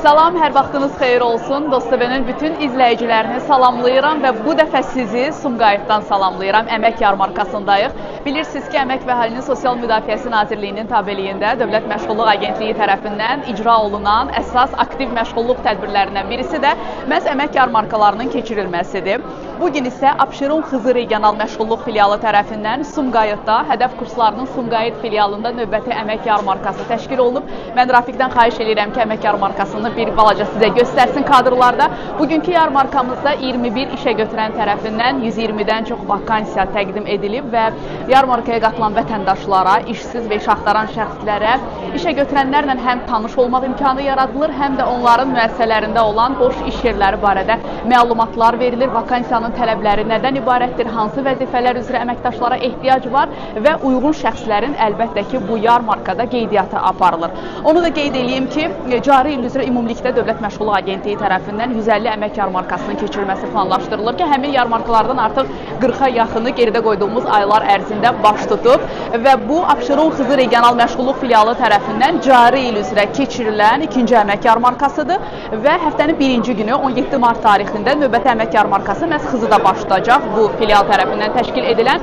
Salam, hər vaxtınız xeyir olsun. Dost-TV-nin bütün izləyicilərini salamlayıram və bu dəfə sizi Sumqayıtdan salamlayıram. Əmək yarmarkasındayıq. Bilirsiniz ki, Əmək və Əhalinin Sosial Müdafiəsi Nazirliyinin tabeliyində Dövlət Məşğulluq Agentliyi tərəfindən icra olunan əsas aktiv məşğulluq tədbirlərindən birisi də məhz əmək yarmarkalarının keçirilməsidir. Bugün isə Abşeron Xızı Regional Məşğulluq Filialı tərəfindən Sumqayıtda Hədəf kurslarının Sumqayıt filialında növbəti əmək yarmarkası təşkil olunub. Mən Rafiqdən xahiş edirəm ki, əmək yarmarkasını bir balaca sizə göstərsin kadrlarda. Bugünkü yarmarkamızda 21 işə götürən tərəfindən 120-dən çox vakansiya təqdim edilib və yarmarkaya qatılan vətəndaşlara, işsiz və iş axtaran şəxslərə, işə götürənlərlə həm tanış olmaq imkanı yaradılır, həm də onların müəssisələrində olan boş iş yerləri barədə məlumatlar verilir. Vakansiyanın tələbləri nədən ibarətdir, hansı vəzifələr üzrə əməkdaşlara ehtiyac var və uyğun şəxslərin əlbəttə ki, bu yarmarkada qeydiyyatı aparılır. Onu da qeyd edeyim ki, cari il üzrə ümumilikdə Dövlət Məşğulluq Agentliyi tərəfindən 150 əmək yarmarkasının keçirilməsi planlaşdırılır ki, həmin yarmarkalardan artıq 40-a yaxını geridə qoyduğumuz aylar ərzində baş tutub və bu Abşeron Xızı Regional Məşğulluq Filialı tərəfindən cari il üzrə keçirilən ikinci əmək yarmarkasıdır və həftənin birinci günü 17 mart tarixində növbəti əmək yarmarkası məhz Xızıda baş tutacaq bu filial tərəfindən təşkil edilən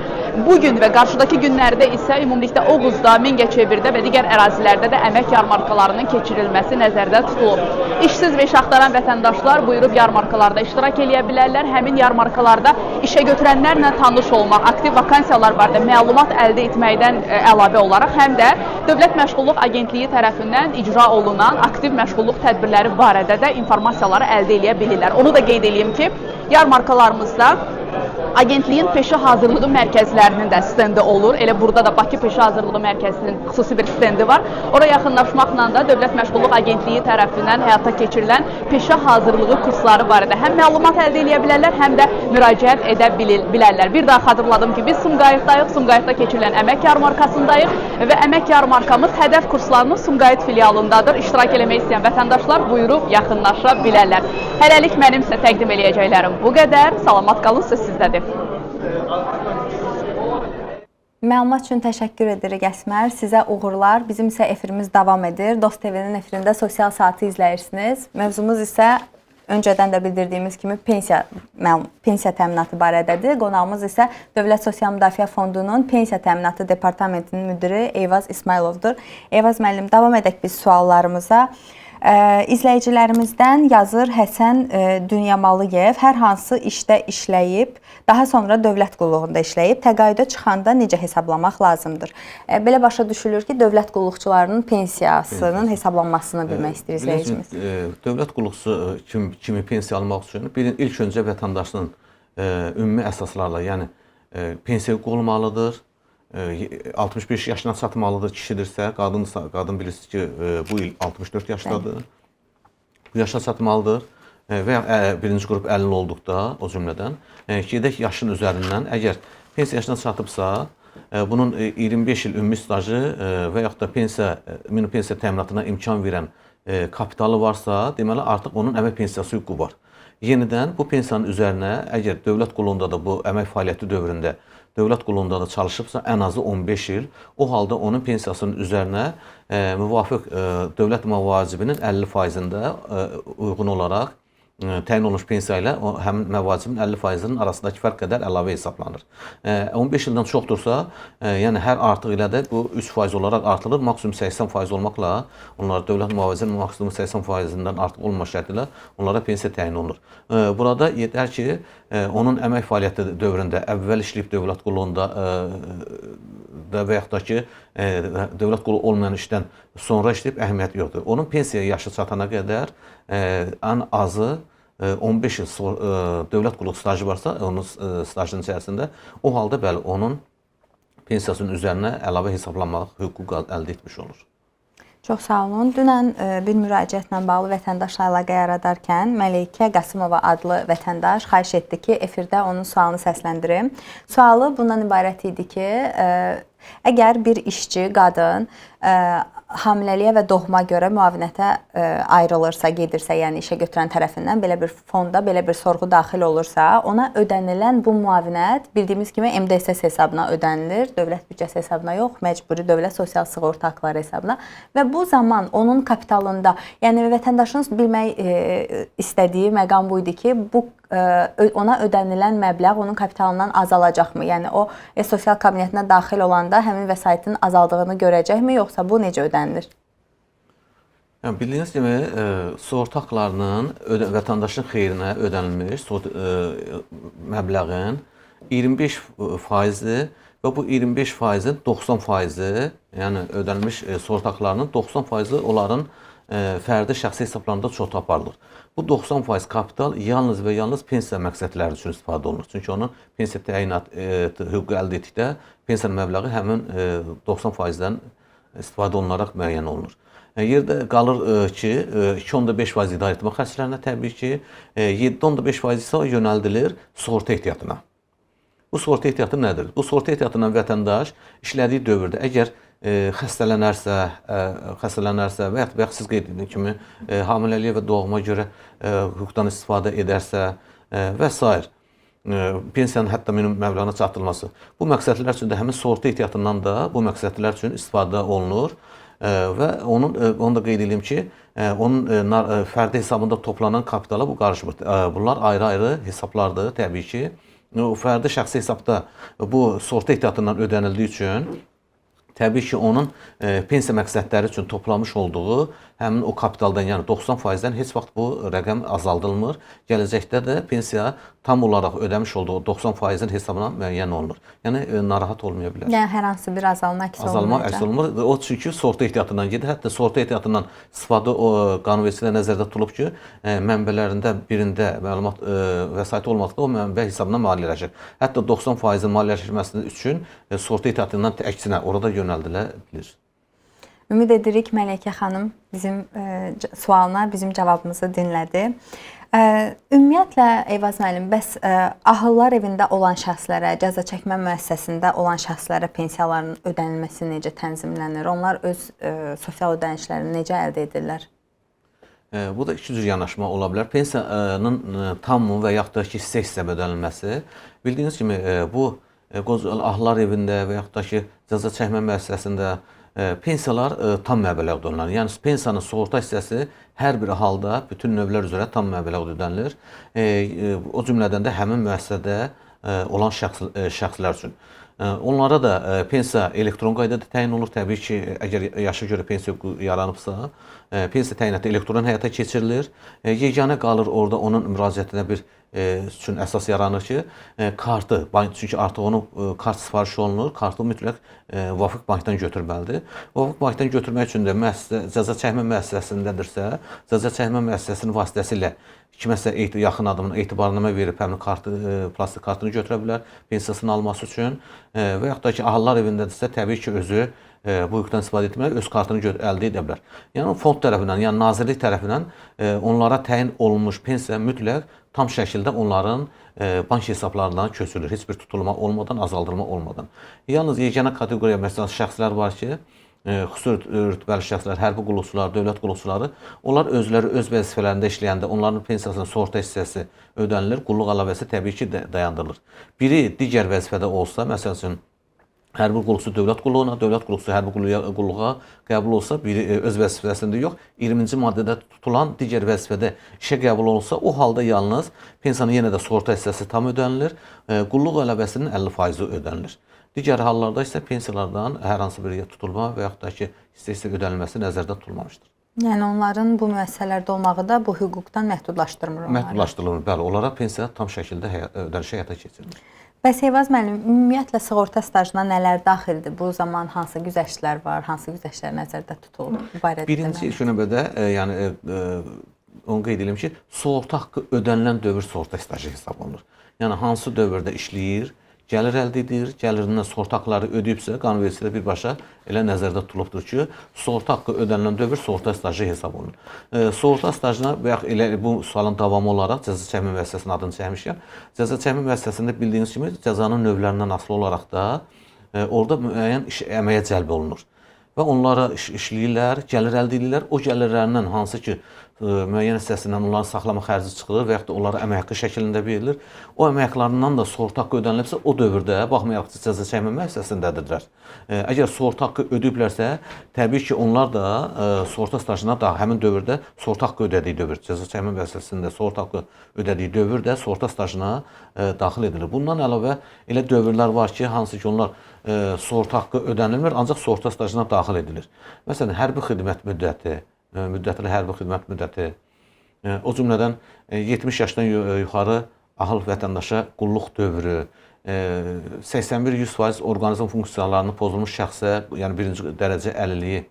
bugün və qarşıdakı günlərdə isə ümumilikdə Oğuzda, Mingəçevirdə və digər ərazilərdə də əmək yarmarkalarının keçirilməsi nəzərdə tutulur. İşsiz və iş axtaran vətəndaşlar buyurub yarmarkalarda iştirak edə bilərlər. Həmin yarmarkalarda işə götürənlərlə tanış olmaq, aktiv vakansiyalar barədə məlumat əldə etməkdən əlavə olaraq həm də Dövlət Məşğulluq Agentliyi tərəfindən icra olunan aktiv məşğulluq tədbirləri barədə də informasiyaları əldə edə bilirlər. Onu da qeyd edeyim ki, yarmarkalarımızda Agentliyin peşə hazırlığı mərkəzlərinin də stendi olur. Elə burada da Bakı Peşə Hazırlığı Mərkəzinin xüsusi bir stendi var. Oraya yaxınlaşmaqla da Dövlət Məşğulluq Agentliyi tərəfindən həyata keçirilən peşə hazırlığı kursları barədə həm məlumat əldə edə bilərlər, həm də müraciət edə bilərlər. Bir daha xatırladım ki, biz Sumqayıtdayıq, Sumqayıtda keçirilən əmək yarmarkasındayıq və əmək yarmarkamız hədəf kurslarının Sumqayıt filialındadır. İştirak eləmək istəyən vətəndaşlar buyurub yaxınlaşa bilərlər. Hələlik mənim sizə təqdim eləyəcəklərim bu qədər. Salamat qalın, söz sizdədir. Məlumat üçün təşəkkür edirik Əsmər. Sizə uğurlar. Bizim isə efirimiz davam edir. Dost TV-nin efirində sosial saatı izləyirsiniz. Mövzumuz isə öncədən də bildirdiyimiz kimi pensiya təminatı barədədir. Qonağımız isə Dövlət Sosial Müdafiə Fondunun Pensiya Təminatı Departamentinin müdiri Eyvaz İsmayılovdur. Eyvaz müəllim, davam edək biz suallarımıza. İzləyicilərimizdən yazır Həsən Dünyamalıyev, hər hansı işdə işləyib, daha sonra dövlət qulluğunda işləyib, təqaüdə çıxanda necə hesablamaq lazımdır? Belə başa düşülür ki, dövlət qulluqçularının pensiyasının hesablanmasını bilmək istəyir izləyicimiz. Dövlət qulluqçusu kimi pensiya almaq üçün ilk öncə vətəndaşın ümumi əsaslarla, yəni pensiya olmalıdır, 65 yaşına çatmalıdır kişidirsə, qadın bilirsiniz ki, bu il 64 yaşdadır. Bu yaşa çatmalıdır və birinci qrup 50 olduqda, o cümlədən, gedək yaşın üzərindən, əgər pensiya yaşına çatıbsa, bunun 25 il ümumi stajı və yaxud da ümumi pensiya təminatına imkan verən kapitalı varsa, deməli artıq onun əmək pensiyası hüququ var. Yenidən bu pensiyanın üzərinə, əgər dövlət qulluğunda da bu əmək fəaliyyəti dövründə dövlət qulluğunda da çalışıbsa, ən azı 15 il, o halda onun pensiyasının üzərinə müvafiq dövlət məvacibinin 50%-də uyğun olaraq təyin olunmuş pensiya ilə həmin məvacibin 50%-nin arasındakı fərq qədər əlavə hesablanır. 15 ildən çoxdursa, yəni hər artıq ilə də bu 3% olaraq artırılır, maksimum 80% olmaqla, onlara dövlət müvazinin maksimum 80%-dən artıq olma şərti ilə onlara pensiya təyin olunur. Burada yetər ki, onun əmək fəaliyyəti dövründə əvvəl işləyib dövlət qulluğunda və yaxud da ki, dövlət qulluğu olmayan işdən sonra işləyib əhəmiyyəti yoxdur. Onun pensiya yaşı çatana qədər ən azı 15 il dövlət qulluq stajı varsa, onun stajının içərisində, o halda bəli, onun pensiyasının üzərinə əlavə hesablanmaq hüququ əldə etmiş olur. Çox sağ olun. Dünən bir müraciətlə bağlı vətəndaşla əlaqə yaradarkən Məleykə Qasımova adlı vətəndaş xahiş etdi ki, efirdə onun sualını səsləndirim. Sualı bundan ibarət idi ki, əgər bir işçi, qadın hamiləliyə və doğuma görə müavinətə ayrılırsa, gedirsə, yəni işə götürən tərəfindən belə bir fonda, belə bir sorğu daxil olursa, ona ödənilən bu müavinət bildiyimiz kimi MDSS hesabına ödənilir, dövlət büdcəsi hesabına yox, məcburi dövlət sosial sığorta haqları hesabına və bu zaman onun kapitalında, yəni vətəndaşın bilmək istədiyi məqam bu idi ki, bu ona ödənilən məbləğ onun kapitalından azalacaqmı? Yəni o sosial kabinetinə daxil olanda həmin vəsaitin azaldığını görəcəkmi, yoxsa bu necə ödənilir? Yəni, bildiyiniz kimi, sığorta haqlarının vətəndaşın xeyrinə ödənilmiş məbləğin 25%-dir və bu 25%-in 90%-i, yəni ödənilmiş sığorta haqlarının 90%-i onların fərdi şəxsi hesablarında çox aparılır. Bu 90% kapital yalnız və yalnız pensiya məqsədləri üçün istifadə olunur. Çünki onun pensiya təyinat hüququ əldə etdikdə pensiya məbləği həmin 90%-dən istifadə olunaraq müəyyən olunur. Yerdə qalır ki, 2.5% idarə etmə xərclərinə təbii ki, 7.5% isə yönəldilir sığorta ehtiyatına. Bu sığorta ehtiyatı nədir? Bu sığorta ehtiyatından vətəndaş işlədiyi dövrdə əgər xəstələnərsə və yaxud siz qeyd etdiyiniz kimi hamiləliyə və doğuma görə hüquqdan istifadə edərsə və s. Pensiyanın hətta minimum məbləğinə çatdırılması. Bu məqsədlər üçün də həmin sığorta ehtiyatından da bu məqsədlər üçün istifadə olunur və onu da qeyd edeyim ki, onun fərdi hesabında toplanan kapitala bu qarışmır. Bunlar ayrı-ayrı hesablardır təbii ki. fərdi şəxsi hesabda bu sığorta ehtiyatından ödənildiyi üçün təbii ki, onun pensiya məqsədləri üçün toplamış olduğu həmin o kapitaldan, yəni 90%-dən heç vaxt bu rəqəm azaldılmır. Gələcəkdə də pensiya tam olaraq ödəmiş olduğu 90%-in hesabına müəyyən olunur. Yəni narahat olmaya bilər. Yəni hər hansı bir azalma əks olmayacaq. O çünki sığorta ehtiyatından gedir. Hətta sığorta ehtiyatından istifadə qanunvericiliyə nəzərdə tutulub ki, mənbələrində birində məlumat vəsait olmadıqda o mənbə hesabına maliyyələşir. Hətta 90%-in maliyyələşməsi üçün sığorta ehtiyatından əksinə orada yönəldilə bilir. Ümid edirik Mələkə xanım bizim sualına bizim cavabımızı dinlədi. Ümumiyyətlə Eyvaz müəllim, bəs ahıllar evində olan şəxslərə, cəza çəkmə müəssisəsində olan şəxslərə pensiyaların ödənilməsi necə tənzimlənir? Onlar öz sosial ödənişlərini necə əldə edirlər? Bu da iki cür yanaşma ola bilər. Pensiyanın tam və yaxud da ki, hissə ödənilməsi. Bildiyiniz kimi bu ahıllar evində və yaxud da ki, cəza çəkmə müəssisəsində pensiyalar tam məbləğ ödənilir. Yəni pensiyanın sığorta hissəsi hər bir halda bütün növlər üzrə tam məbləğ ödənilir. O cümlədən də həmin müəssisədə olan şəxslər üçün. Onlara da pensiya elektron qaydada təyin olunur. Təbii ki, əgər yaşa görə pensiya yaranıbsa, pensiya təyinatı elektron həyata keçirilir. Yeganə qalır orada onun müraciətinə bir üçün əsas yaranır ki, kartı, çünki artıq onun kart sifarişi olunur, kartı mütləq Vafıq bankdan götürməlidir. Vafıq bankdan götürmək üçün də cəza çəkmə müəssisəsindədirsə, cəza çəkmə müəssisəsinin vasitəsilə kiməsə yaxın adamın etibarnamə verib həmin plastik kartını götürə bilər pensiyasını alması üçün və yaxud da ki, ahıllar evindədirsə, təbii ki, özü bu hüquqdan istifadə etmək, öz kartını əldə edə bilər. Yəni fond tərəfindən, yəni nazirlik tərəfindən onlara təyin olunmuş pensiya mütləq tam şəkildə onların bank hesablarından köçürülür. Heç bir tutulma olmadan, azaldılma olmadan. Yalnız yeganə kateqoriya məsələn şəxslər var ki, xüsusi rütbəli şəxslər, hərbi qulluqçular, dövlət qulluqçuları, onlar özləri öz vəzifələrində işləyəndə onların pensiyasının sığorta hissəsi ödənilir, qulluq əlavəsi təbii ki, dayandırılır. Biri digər vəzifədə olsa, məsəl üçün hərbi qulluqçu dövlət qulluğuna, dövlət qulluqçu hərbi qulluğa qəbul olsa, biri öz vəzifəsində yox, 20-ci maddədə tutulan digər vəzifədə işə qəbul olunsa, o halda yalnız pensiyanın yenə də sığorta hissəsi tam ödənilir, qulluq əlavəsinin 50%-i ödənilir. Digər hallarda isə pensiyalardan hər hansı bir tutulma və yaxud da ki, hissə ödənilməsi nəzərdə tutulmamışdır. Yəni onların bu müəssisələrdə olmağı da bu hüquqdan məhdudlaşdırmır onları. Məhdudlaşdırılmır, bəli, onlara pensiya tam şəkildə ödənişə həyata keçirilir. Bəs Eyvaz müəllim, ümumiyyətlə sığorta stajına nələr daxildir? Bu zaman hansı güzəştlər var, hansı güzəştlər nəzərdə tutulur? Birinci ilk növbədə, yəni onu qeyd edim ki, sığorta haqqı ödənilən dövr sığorta stajı hesab olunur. Yəni hansı dövrdə işləyir, gəlir əldə edir, gəlirindən sığorta haqqları ödəyibsə, qanunvericiliyə birbaşa elə nəzərdə tutulubdur ki, sığorta haqqı ödənilən dövr sığorta stajı hesab olunur. Sığorta stajına və yaxud elə bu sualın davamı olaraq cəza çəkmə müəssisəsinin adını çəkmişəm. Cəza çəkmə müəssisəsində bildiyiniz kimi cəzanın növlərindən asılı olaraq da orada müəyyən əməyə cəlb olunur. Və onlara işləyirlər, gəlir əldə edirlər. O gəlirlərindən hansı ki, müəyyən hissəsindən onların saxlama xərci çıxır və yaxud da onlara əmək haqqı şəklində verilir. O əmək haqqlarından da sığorta haqqı ödənilibsə, o dövrdə, baxmayaraq ki, cəza çəkmə müəssisəsindədirlər. Əgər sığorta haqqı ödəyiblərsə, təbii ki, onlar da sığorta stajına da həmin dövrdə sığorta haqqı ödədiyi dövr, cəza çəkmə müəssisəsində sığorta haqqı ödədiyi dövr də sığorta stajına daxil edilir. Bundan əlavə elə dövrlər var ki, hansı ki, onlar sığorta haqqı ödənilmir, ancaq sığorta stajına daxil edilir. Məsələn, hərbi xidmət müddəti, müddətli hərbi xidmət müddəti, o cümlədən 70 yaşdan yuxarı ahıl vətəndaşa qulluq dövrü, 81-100% orqanizm funksiyalarının pozulmuş şəxsə, yəni birinci dərəcə əlilliyi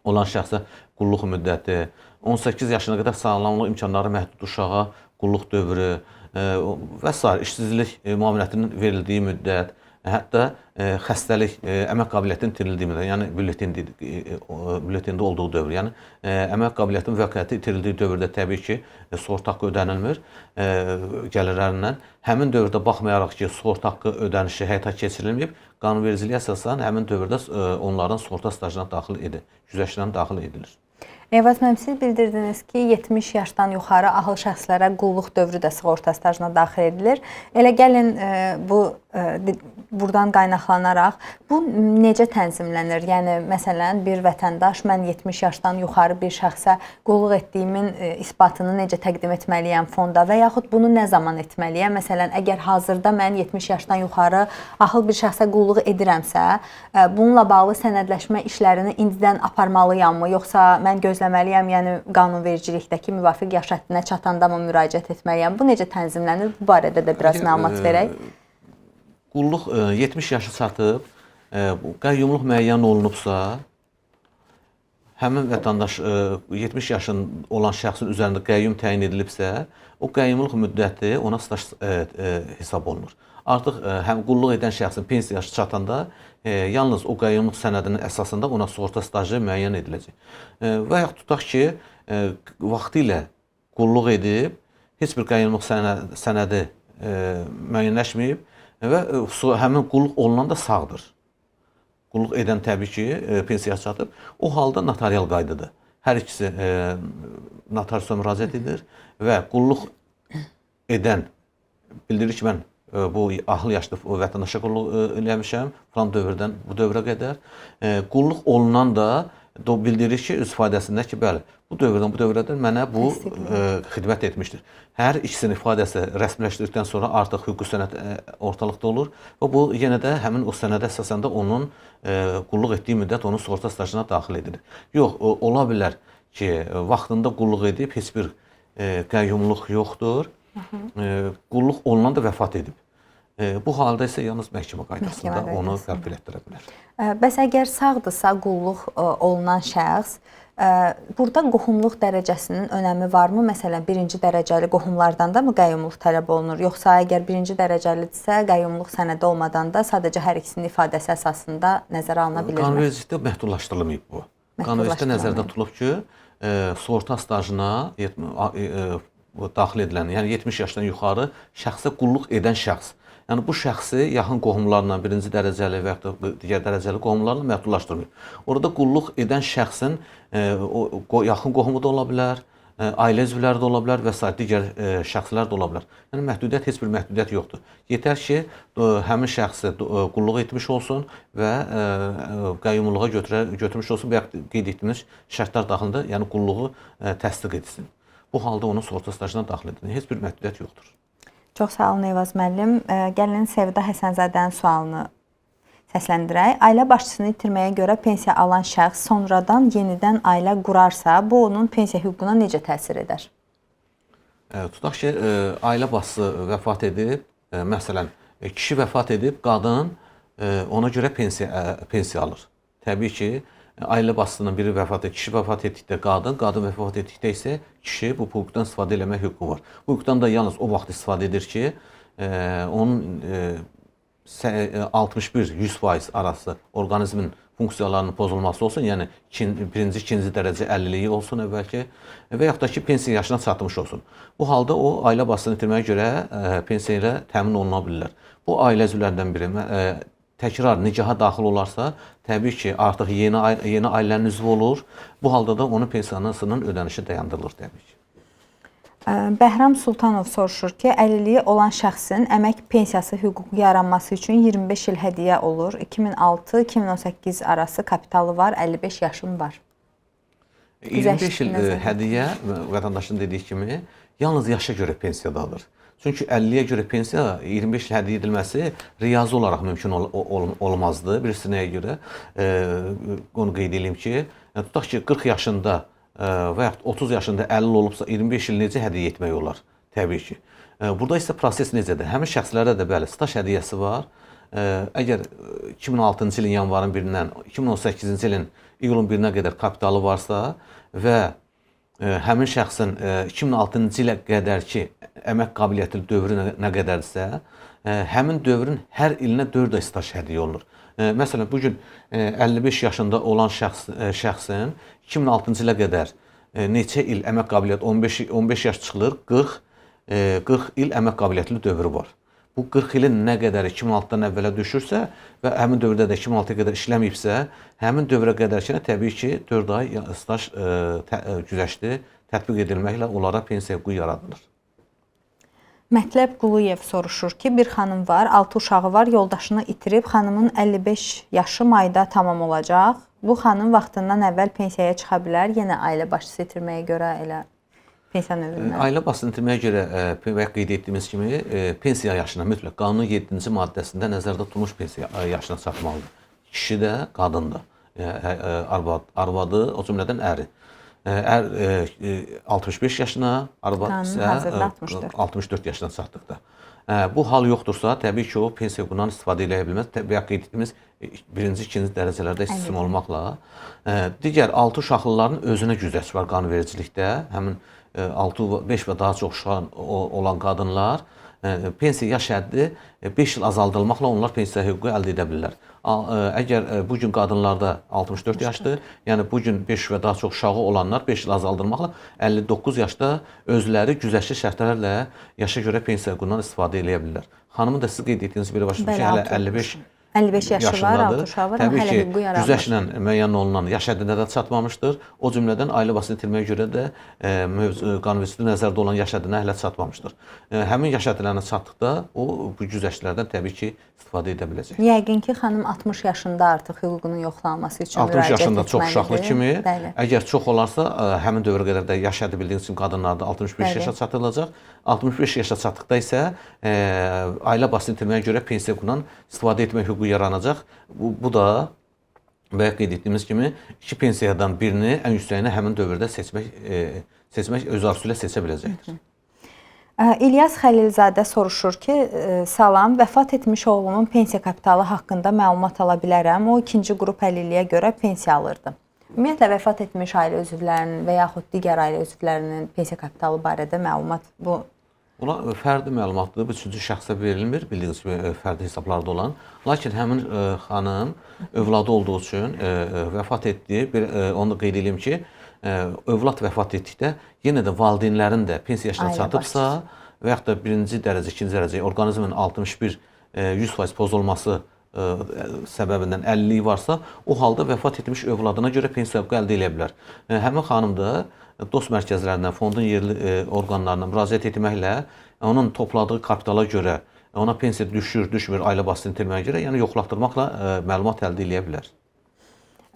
olan şəxsə qulluq müddəti, 18 yaşına qədər sağlamlıq imkanları məhdud uşağa qulluq dövrü və s. işsizlik müavinətinin verildiyi müddət, hətta xəstəlik, əmək qabiliyyətinin itirildiyi müddət, yəni bülletində olduğu dövr, yəni əmək qabiliyyətinin vəqəti itirildiyi dövrdə təbii ki, sığorta haqqı ödənilmir gəlirlərindən. Həmin dövrdə baxmayaraq ki, sığorta haqqı ödənişi həyata keçirilməyib, qanunvericiliyə əsasən həmin dövrdə onların sığorta stajına daxil edilir, güzəştlərinə daxil edilir. Eyvaz müəllim, siz bildirdiniz ki, 70 yaşdan yuxarı ahıl şəxslərə qulluq dövrü də sığorta stajına daxil edilir. Elə gəlin buradan qaynaqlanaraq bu necə tənzimlənir? Yəni məsələn bir vətəndaş mən 70 yaşdan yuxarı bir şəxsə qulluq etdiyimin isbatını necə təqdim etməliyəm fonda və yaxud bunu nə zaman etməliyəm? Məsələn, əgər hazırda mən 70 yaşdan yuxarı ahıl bir şəxsə qulluq edirəmsə, bununla bağlı sənədləşmə işlərini indidən aparmalıyam mı, yoxsa mən gözləməliyəm, yəni qanunvericilikdəki müvafiq yaş həddinə çatanda mı müraciət etməliyəm? Bu necə tənzimlənir? Bu barədə də biraz məlumat verək. Qulluq 70 yaşı çatıb, qəyyumluq müəyyən olunubsa, həmin vətəndaş 70 yaşın olan şəxsin üzərində qəyyum təyin edilibsə, o qəyyumluq müddəti ona staj hesab olunur. Artıq həm qulluq edən şəxsin pensiya yaşı çatanda yalnız o qəyyumluq sənədinin əsasında ona sığorta stajı müəyyən ediləcək. Və yaxud tutaq ki, vaxtilə qulluq edib, heç bir qəyyumluq sənədi müəyyənləşməyib və həmin qulluq olunan da sağdır. Qulluq edən təbii ki, pensiyaya çatıb. O halda notarial qaydadır. Hər ikisi notariusa müraciət edir və qulluq edən bildirir ki, mən bu ahıl yaşlı vətəndaşa qulluq eləmişəm, falan dövrdən bu dövrə qədər. Qulluq olunan da bildirir ki, öz ifadəsində ki, bəli, bu dövrdən bu dövrədən mənə bu xidmət etmişdir. Hər ikisinin ifadəsi rəsmiləşdirdikdən sonra artıq hüquqi sənəd ortalıqda olur və bu yenə də həmin o sənədə əsasında onun qulluq etdiyi müddət onun sığorta stajına daxil edilir. Yox, ola bilər ki, vaxtında qulluq edib, heç bir qəyyumluq yoxdur, qulluq olunan da vəfat edib. Bu halda isə yalnız məhkəmə qaydasında onu bərpa etdirə bilər. Bəs əgər sağdırsa qulluq olunan şəxs, burada qohumluq dərəcəsinin önəmi varmı? Məsələn, birinci dərəcəli qohumlardan da mı qəyyumluq tələb olunur? Yoxsa əgər birinci dərəcəlidirsə, qəyyumluq sənədi olmadan da sadəcə hər ikisinin ifadəsi əsasında nəzərə alına bilirmi? Qanunvericilikdə məhdudlaşdırılmayıb bu. Qanunvericilikdə nəzərdə tutulub ki, sığorta stajına daxil edilən, yəni 70 yaşdan yuxarı şəxsə qulluq edən şəxs. Yəni bu şəxsi yaxın qohumlarla, birinci dərəcəli və ya digər dərəcəli qohumlarla məhdudlaşdırılır. Orada qulluq edən şəxsin yaxın qohumu da ola bilər, ailə üzvləri də ola bilər və s. digər şəxslər də ola bilər. Yəni məhdudiyyət, heç bir məhdudiyyət yoxdur. Yetər ki, həmin şəxsi qulluq etmiş olsun və qəyyumluğa götürmüş olsun və ya qeyd etdiyimiz şərtlər daxilində, yəni qulluğu təsdiq etsin. Bu halda onun sığorta stajına daxil edilir. Heç bir məhdudiyyət yoxdur. Çox sağ olun Eyvaz müəllim. Gəlin Səvda Həsənzadənin sualını səsləndirək. Ailə başçısını itirməyə görə pensiya alan şəxs sonradan yenidən ailə qurarsa, bu onun pensiya hüququna necə təsir edər? Tutaq ki, ailə başçısı vəfat edib, məsələn, kişi vəfat edib, qadın ona görə pensiya alır. Təbii ki, ailə başçısının biri vəfat edir, kişi vəfat etdikdə qadın vəfat etdikdə isə kişi bu hüquqdan istifadə etmək hüququ var. Bu hüquqdan da yalnız o vaxt istifadə edir ki, onun 61-100% arası orqanizmin funksiyalarının pozulması olsun, yəni birinci, ikinci dərəcə əlilliyi olsun əvvəlki və yaxud da ki, pensiya yaşına çatmış olsun. Bu halda o ailə başçısını itirməyə görə pensiya ilə təmin oluna bilirlər. Bu ailə üzvlərindən biri təkrar nicaha daxil olarsa, təbii ki, artıq yeni ailənin üzvü olur. Bu halda da onun pensiyasının ödənişi dayandırılır təbii ki. Bəhram Sultanov soruşur ki, əlilliyi olan şəxsin əmək pensiyası hüququ yaranması üçün 25 il hədiyyə olur. 2006-2018 arası kapitalı var, 55 yaşım var. 25 il hədiyyə, vətəndaşın dediyi kimi, yalnız yaşa görə pensiyadadır. Çünki 50-yə görə pensiya 25 il hədiyyə edilməsi riyazi olaraq mümkün olmazdı. Birisi nəyə görə? Onu qeyd edeyim ki, tutaq ki, 40 yaşında və yaxud 30 yaşında 50 olubsa 25 il necə hədiyyə etmək olar? Təbii ki. Burada isə proses necədir? Həmin şəxslərdə də bəli, staj hədiyyəsi var. Əgər 2006-cı ilin yanvarın 1-dən 2018-ci ilin iyulun 1-nə qədər kapitalı varsa və həmin şəxsin 2006-cı ilə qədər ki, əmək qabiliyyətli dövrü nə qədərdirsə, həmin dövrün hər ilinə 4 ay staj hədiyyə olunur. Məsələn, bugün 55 yaşında olan şəxsin 2006-cı ilə qədər neçə il əmək qabiliyyəti, 15 yaş çıxılır, 40 il əmək qabiliyyətli dövrü var. bu 40 ilin nə qədər 2006-dan əvvələ düşürsə və həmin dövrdə də 2006-ya qədər işləməyibsə, həmin dövrə qədərkənə təbii ki 4 ay staj güzəşti tətbiq edilməklə onlara pensiya hüququ yaradılır. Mətləb Quluyev soruşur ki, bir xanım var, 6 uşağı var, yoldaşını itirib, xanımın 55 yaşı mayda tamam olacaq. Bu xanım vaxtından əvvəl pensiyaya çıxa bilər, yenə ailə başçısı itirməyə görə elə pensiya növündən. Ailə başçısını itirməyə görə və qeyd etdiyimiz kimi pensiya yaşına mütləq qanunun 7-ci maddəsində nəzərdə tutulmuş pensiya yaşına çatmalıdır. Kişi də, qadın da, arvadı, o cümlədən əri. Ər 65 yaşına, arvad isə 64 yaşına çatdıqda. Bu hal yoxdursa, təbii ki, o pensiya hüququndan istifadə edə bilməz. Təbii qeyd etdiyimiz birinci, ikinci dərəcələrdə istisna olmaqla. Digər 6 uşaqlıların özünə güzəşt var qanunvericilikdə. Həmin 5 və daha çox uşaq olan qadınlar pensiya yaş həddi 5 il azaldılmaqla onlar pensiya hüququ əldə edə bilirlər. Əgər bu gün qadınlarda 64 yaşdır, yəni bu gün 5 və daha çox uşağı olanlar 5 il azaldılmaqla 59 yaşda özləri güzəştli şərtlərlə yaşa görə pensiya hüququndan istifadə edə bilirlər. Xanımın da siz qeyd etdiyiniz belə başlamış ki, hələ 55 yaşı var, 6 uşağı var, amma hələ hüququ yaranmır. Güzəştlə müəyyən olunan yaş həddinə də çatmamışdır. O cümlədən ailə başçısını itirməyə görə də qanunvericilikdə nəzərdə olan yaş həddinə hələ çatmamışdır. Həmin yaş həddlərinə çatdıqda o bu güzəştlərdən təbii ki istifadə edə biləcək. Yəqin ki, xanım 60 yaşında artıq hüququnun yoxlanılması üçün 60 yaşında çox uşaqlı kimi, bəli. Əgər çox olarsa, həmin dövrə qədər də yaş həddi bildiyiniz kimi qadınlarda 65 yaşa çatılacaq. 65 yaşa çatdıqda isə ailə başçısını itirməyə görə pensiya hüququndan istifadə etmək hüququ yaranacaq. Bu da bayaq qeyd etdiyimiz kimi iki pensiyadan birini ən yüksəyini həmin dövrdə seçmək öz arzusu ilə seçə biləcəkdir. İlyas Xəlilzadə soruşur ki, salam, vəfat etmiş oğlumun pensiya kapitalı haqqında məlumat ala bilərəm. O ikinci qrup əlilliyə görə pensiya alırdı. Ümumiyyətlə, vəfat etmiş ailə üzvlərinin və yaxud digər ailə üzvlərinin pensiya kapitalı barədə məlumat bu? Buna fərdi məlumatdır, bu üçüncü şəxsə verilmir, bildiyiniz kimi fərdi hesablarda olan. Lakin həmin xanım övladı olduğu üçün vəfat etdi. Onu da qeyd edeyim ki, övlad vəfat etdikdə yenə də valideynlərin də pensiya yaşına çatıbsa və yaxud da birinci dərəcə, ikinci dərəcə orqanizmin 61-100% pozulması səbəbindən əlilliyi varsa, o halda vəfat etmiş övladına görə pensiya haqqı əldə edə bilər. Həmin xanım da dost mərkəzlərindən, fondun yerli orqanlarına müraciət etməklə onun topladığı kapitala görə ona pensiya düşür, düşmür ailə başçısını itirməyə görə, yəni yoxlatdırmaqla məlumat əldə edə bilər.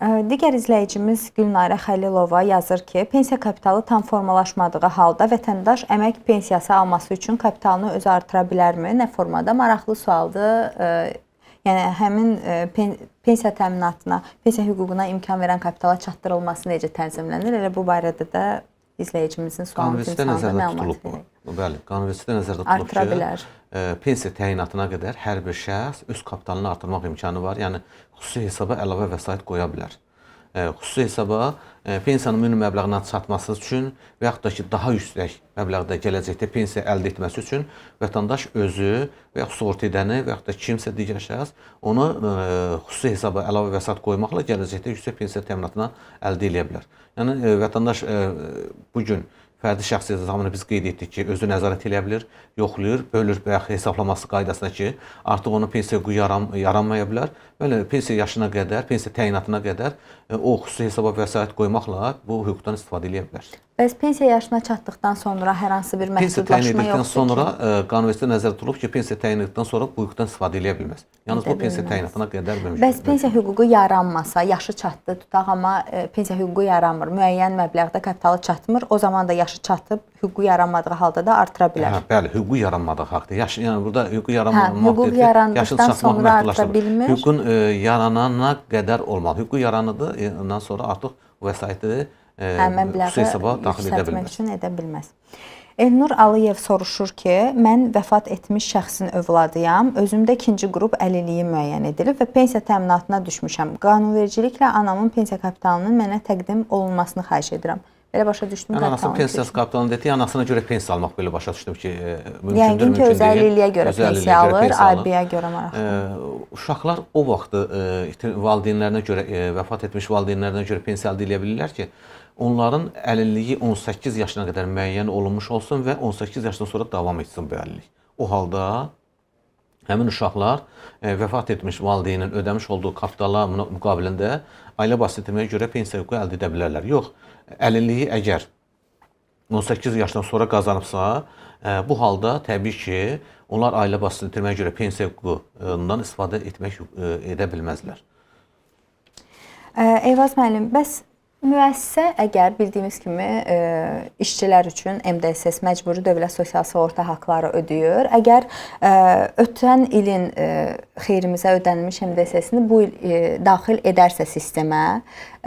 Digər izləyicimiz Gülnarə Xəlilova yazır ki, pensiya kapitalı tam formalaşmadığı halda vətəndaş əmək pensiyası alması üçün kapitalını özü artıra bilərmi? Nə formada? Maraqlı sualdır. Yəni, həmin pensiya təminatına, pensiya hüququna imkan verən kapitala çatdırılması necə tənzimlənir? Elə bu barədə də izləyicimizin sualını timsalında məlumat verir. Bəli, qanunvericilikdə nəzərdə tutulub artıra bilər. Pensiya təyinatına qədər hər bir şəxs öz kapitalını artırmaq imkanı var. Yəni, xüsusi hesaba əlavə vəsait qoya bilər. Xüsusi hesaba pensiyanın minimum məbləğinə çatması üçün və yaxud da ki, daha yüksək məbləğdə gələcəkdə pensiya əldə etməsi üçün vətəndaş özü və yaxud sığorta edəni və yaxud da kimsə digər şəxs onu xüsusi hesaba əlavə vəsait qoymaqla gələcəkdə yüksək pensiya təminatına əldə edə bilər. Yəni, vətəndaş bugün fərdi şəxsi zamanı biz qeyd etdik ki, özü nəzarət edə bilir, yoxlayır, bölür və yaxud hesablaması qaydasına ki, artıq onun pensiya hüququ yaranmaya bilər. Belə pensiya yaşına qədər, pensiya təyinatına qədər o xüsusi hesaba vəsait qoymaqla bu hüquqdan istifadə edə bilər. Bəs pensiya yaşına çatdıqdan sonra hər hansı bir məhdudlaşma yoxdur ki? Sonra qanunvericilikdə nəzərdə tutulub ki, pensiya təyin etdikdən sonra bu hüquqdan istifadə edə bilməz. Yalnız bu pensiya təyinatına qədər mümkündür. Bəs pensiya hüququ yaranmasa, yaşı çatdı, tutaq, amma pensiya hüququ yaranmır, müəyyən məbləğdə kapitalı çatmır, o zaman da yaşı çatıb, hüququ yaranmadığı halda da artıra bilər. Bəli, hüququ yaranmadığı halda. Yəni burada hüququ hüquq yarandıqdan sonra artıra bilmir. Hüququn yaranana qədər olmalı. Hüququ yaranıdı, ondan sonra artıq vəsaiti xüsusi hesaba daxil edə bilməz. Üçün edə bilməz. Elnur Aliyev soruşur ki, mən vəfat etmiş şəxsin övladıyam, özümdə ikinci qrup əlilliyi müəyyən edilib və pensiya təminatına düşmüşəm. Qanunvericiliklə anamın pensiya kapitalının mənə təqdim olunmasını xahiş edirəm. Belə başa düşdüm. Anasının pensiyası kapitalını dedi, anasına görə pensiya almaq belə başa düşdüm ki, mümkündür, yəqin ki, öz əlilliyə görə pensiya alır, aibiyə görə maraqlı. Uşaqlar o vaxtı valideynlərinə görə, vəfat etmiş valideynlərinə görə pensiya əldə edə bilirlər ki, onların əlilliyi 18 yaşına qədər müəyyən olunmuş olsun və 18 yaşdan sonra davam etsin bu əlillik. O halda həmin uşaqlar vəfat etmiş valideynin ödəmiş olduğu kapitala müqabilində ailə başçılığına görə pensiya hüququ əldə edə bilərlər. Yox, əlilliyi əgər 18 yaşdan sonra qazanıbsa, bu halda təbii ki, onlar ailə başçılığına görə pensiya hüququndan istifadə edə bilməzlər. Eyvaz müəllim, bəs müəssisə əgər bildiyimiz kimi işçilər üçün MDSS məcburi dövlət sosial sığorta haqqları ödəyir. Əgər ötən ilin xeyrimizə ödənilmiş MDSS-ni bu il daxil edərsə sistemə,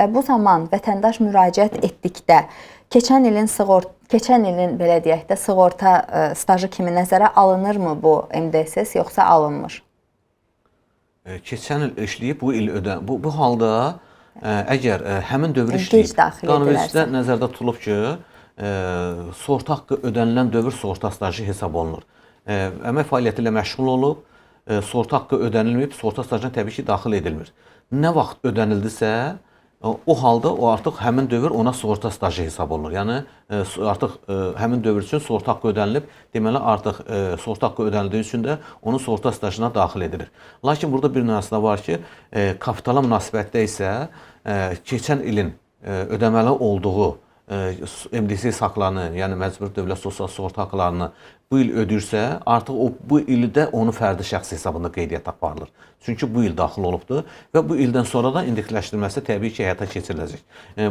bu zaman vətəndaş müraciət etdikdə keçən ilin belə deyək də sığorta stajı kimi nəzərə alınırmı bu MDSS yoxsa alınmır? Keçən il işləyib bu il bu halda əgər həmin dövr işləyib, qanunvericilikdə nəzərdə tutulub ki, sığorta haqqı ödənilən dövr sığorta stajı hesab olunur. Əmək fəaliyyəti ilə məşğul olub, sığorta haqqı ödənilməyib, sığorta stajına təbii ki, daxil edilmir. Nə vaxt ödənildisə, o halda o artıq həmin dövr ona sığorta stajı hesab olunur. Yəni artıq həmin dövr üçün sığorta haqqı ödənilib, deməli artıq sığorta haqqı ödənildiyi üçün də onun sığorta stajına daxil edilir. Lakin burada bir nüans var ki, kapitala münasibətdə isə keçən ilin ödəməli olduğu MDSS haqlarını, yəni məcburi dövlət sosial sığorta haqlarını bu il ödəyirsə, artıq bu ildə onun fərdi şəxs hesabında qeydiyyat aparılır. Çünki bu il daxil olubdur və bu ildən sonra da indeksləşdirilməsi təbii ki, həyata keçiriləcək.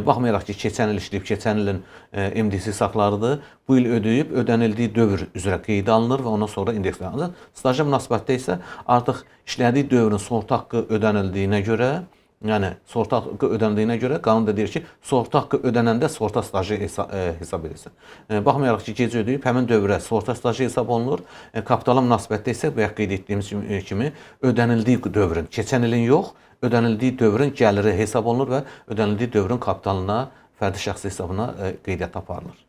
Baxmayaraq ki, keçən il işləyib, keçən ilin MDSS haqlarıdır, bu il ödəyib, ödənildiyi dövr üzrə qeydə alınır və ondan sonra indeksləşdirir. Staja münasibətdə isə artıq işlədiyi dövrün sığorta haqqı ödənildiyinə görə, yəni sığorta haqqı ödəndiyinə görə qanun da deyir ki, sığorta haqqı ödənəndə sığorta stajı hesab edilsin. Baxmayaraq ki, gec ödəyib, həmin dövrə sığorta stajı hesab olunur. Kapitala münasibətdə isə bayaq qeyd etdiyimiz kimi ödənildiyi dövrün, keçən ilin yox, ödənildiyi dövrün gəliri hesab olunur və ödənildiyi dövrün kapitalına, fərdi şəxsi hesabına qeydiyyat aparılır.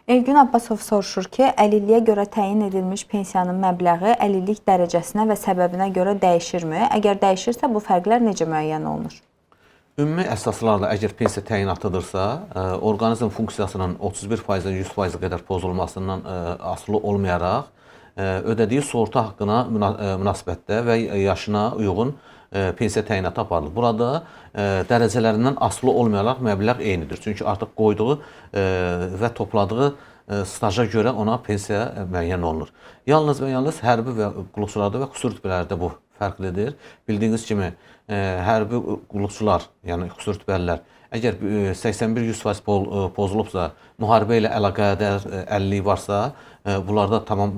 Elgün Abbasov soruşur ki, əlilliyə görə təyin edilmiş pensiyanın məbləği əlillik dərəcəsinə və səbəbinə görə dəyişirmi? Əgər dəyişirsə, bu fərqlər necə müəyyən olunur? Ümumi əsaslarla əgər pensiya təyin-atıdırsa, orqanizm funksiyasının 31%-dən 100% qədər pozulmasından asılı olmayaraq, ödədiyi sığorta haqqına münasibətdə və yaşına uyğun pensiya təyinatı aparılır. Burada dərəcələrindən asılı olmayaraq məbləğ eynidir. Çünki artıq qoyduğu və topladığı staja görə ona pensiya müəyyən olunur. Yalnız və yalnız hərbi və qulluqçularda və xüsusi rütbələrdə bu fərqlidir. Bildiyiniz kimi, hərbi qulluqçular, yəni xüsusi rütbəlilər, əgər 81-100% pozulubsa, müharibə ilə əlaqədar əlillik varsa, bunlarda tamam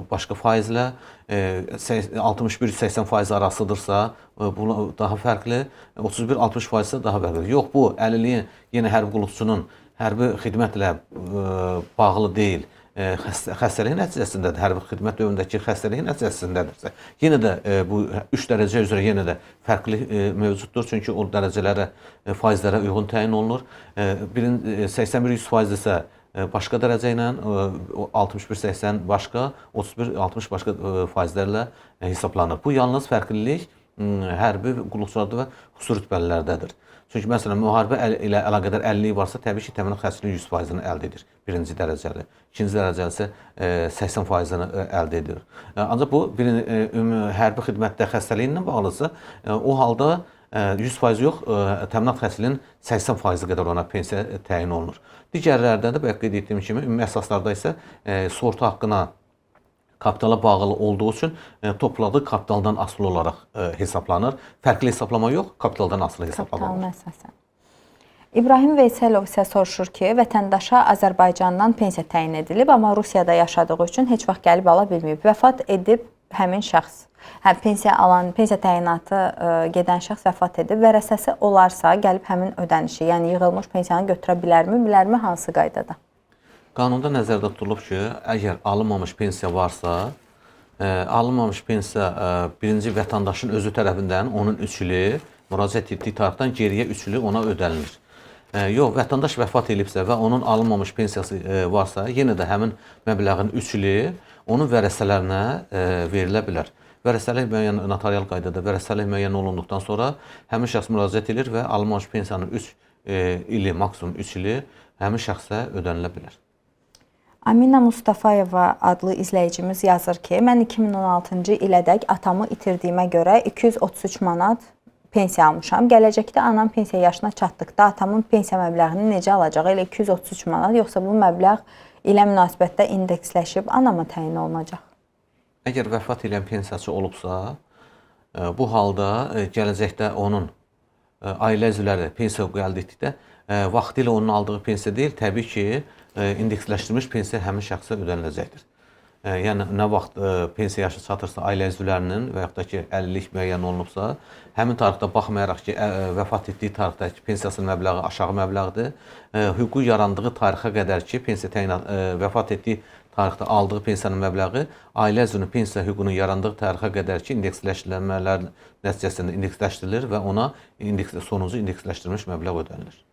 başqa faizlə 61-80% arasıdırsa, bu daha fərqli, 31-60% isə daha fərqli. Yox, bu əlilliyin yenə hərbi qulluqçunun hərbi xidmətlə bağlı deyil, xəstəliyin nəticəsindədir, hərbi xidmət dövründəki xəstəliyin nəticəsindədirsə, yenə də bu 3 dərəcə üzrə yenə də fərqli mövcuddur. Çünki o dərəcələrə, faizlərə uyğun təyin olunur. 81-100% isə başqa dərəcə ilə, 61-80 başqa, 31-60 başqa faizlərlə hesablanır. Bu yalnız fərqlilik hərbi qulluqçularda və xüsusi rütbəlilərdədir. Çünki məsələn, müharibə ilə əlaqədar əlilliyi varsa, təbii ki, təmin xəstəliyin 100%-ni əldə edir, birinci dərəcəli. İkinci dərəcəli isə 80%-ni əldə edir. Ancaq bu, hərbi xidmətdə xəstəliyinlə bağlıdırsa, o halda 100% yox, təminat xəstəliyinin 80% qədər ona pensiya təyin olunur. Digərlərdə də, bəq qeyd etdiyim kimi, ümumi əsaslarda isə sığorta haqqına kapitala bağlı olduğu üçün topladığı kapitaldan asılı olaraq hesablanır. Fərqli hesablama yox, kapitaldan asılı hesablama olur. Kapitalın əsasən. İbrahim Veysəlov isə soruşur ki, vətəndaşa Azərbaycandan pensiya təyin edilib, amma Rusiyada yaşadığı üçün heç vaxt gəlib ala bilməyib. Vəfat edib həmin şəxs, pensiya təyinatı gedən şəxs vəfat edib, vərəsəsi olarsa gəlib həmin ödənişi, yəni yığılmış pensiyanı götürə bilərmi, hansı qaydada? Qanunda nəzərdə tutulub ki, əgər alınmamış pensiya varsa, alınmamış pensiya birinci vətəndaşın özü tərəfindən onun 3 ili müraciət etdiyi tarixdən geriyə 3 ili ona ödənilir. Yox, vətəndaş vəfat edibsə və onun alınmamış pensiyası varsa, yenə də həmin məbləğin 3 ili onun vərəsələrinə verilə bilər. Vərəsəlik müəyyən notarial qaydada vərəsəlik müəyyən olunduqdan sonra həmin şəxs müraciət edir və alınmamış pensiyanın 3 ili, maksimum 3 ili həmin şəxsə ödənilə bilər. Amina Mustafayeva adlı izləyicimiz yazır ki, mən 2016-cı ilədək atamı itirdiyimə görə 233 manat pensiya almışam. Gələcəkdə anam pensiya yaşına çatdıqda atamın pensiya məbləğini necə alacağı elə 233 manat, yoxsa bu məbləğ ilə münasibətdə indeksləşib anama təyin olunacaq? Əgər vəfat edən pensiyaçı olubsa, bu halda gələcəkdə onun ailə üzvləri pensiya əldə etdikdə vaxtilə onun aldığı pensiya deyil, təbii ki, indeksləşdirilmiş pensiya həmin şəxsə ödəniləcəkdir. Yəni, nə vaxt pensiya yaşı çatırsa ailə üzvlərinin və yaxud da ki, 50-lik müəyyən olunubsa, həmin tarixdə baxmayaraq ki, vəfat etdiyi tarixdə pensiyasının məbləği aşağı məbləğdir, hüququ yarandığı tarixə qədər ki, vəfat etdiyi tarixdə aldığı pensiyanın məbləği ailə üzvünün pensiya hüququnun yarandığı tarixə qədər ki, indeksləşdirmələr nəticəsində indeksləşdirilir və ona sonuncu indeksləşdirilmiş məbləğ ödənilir.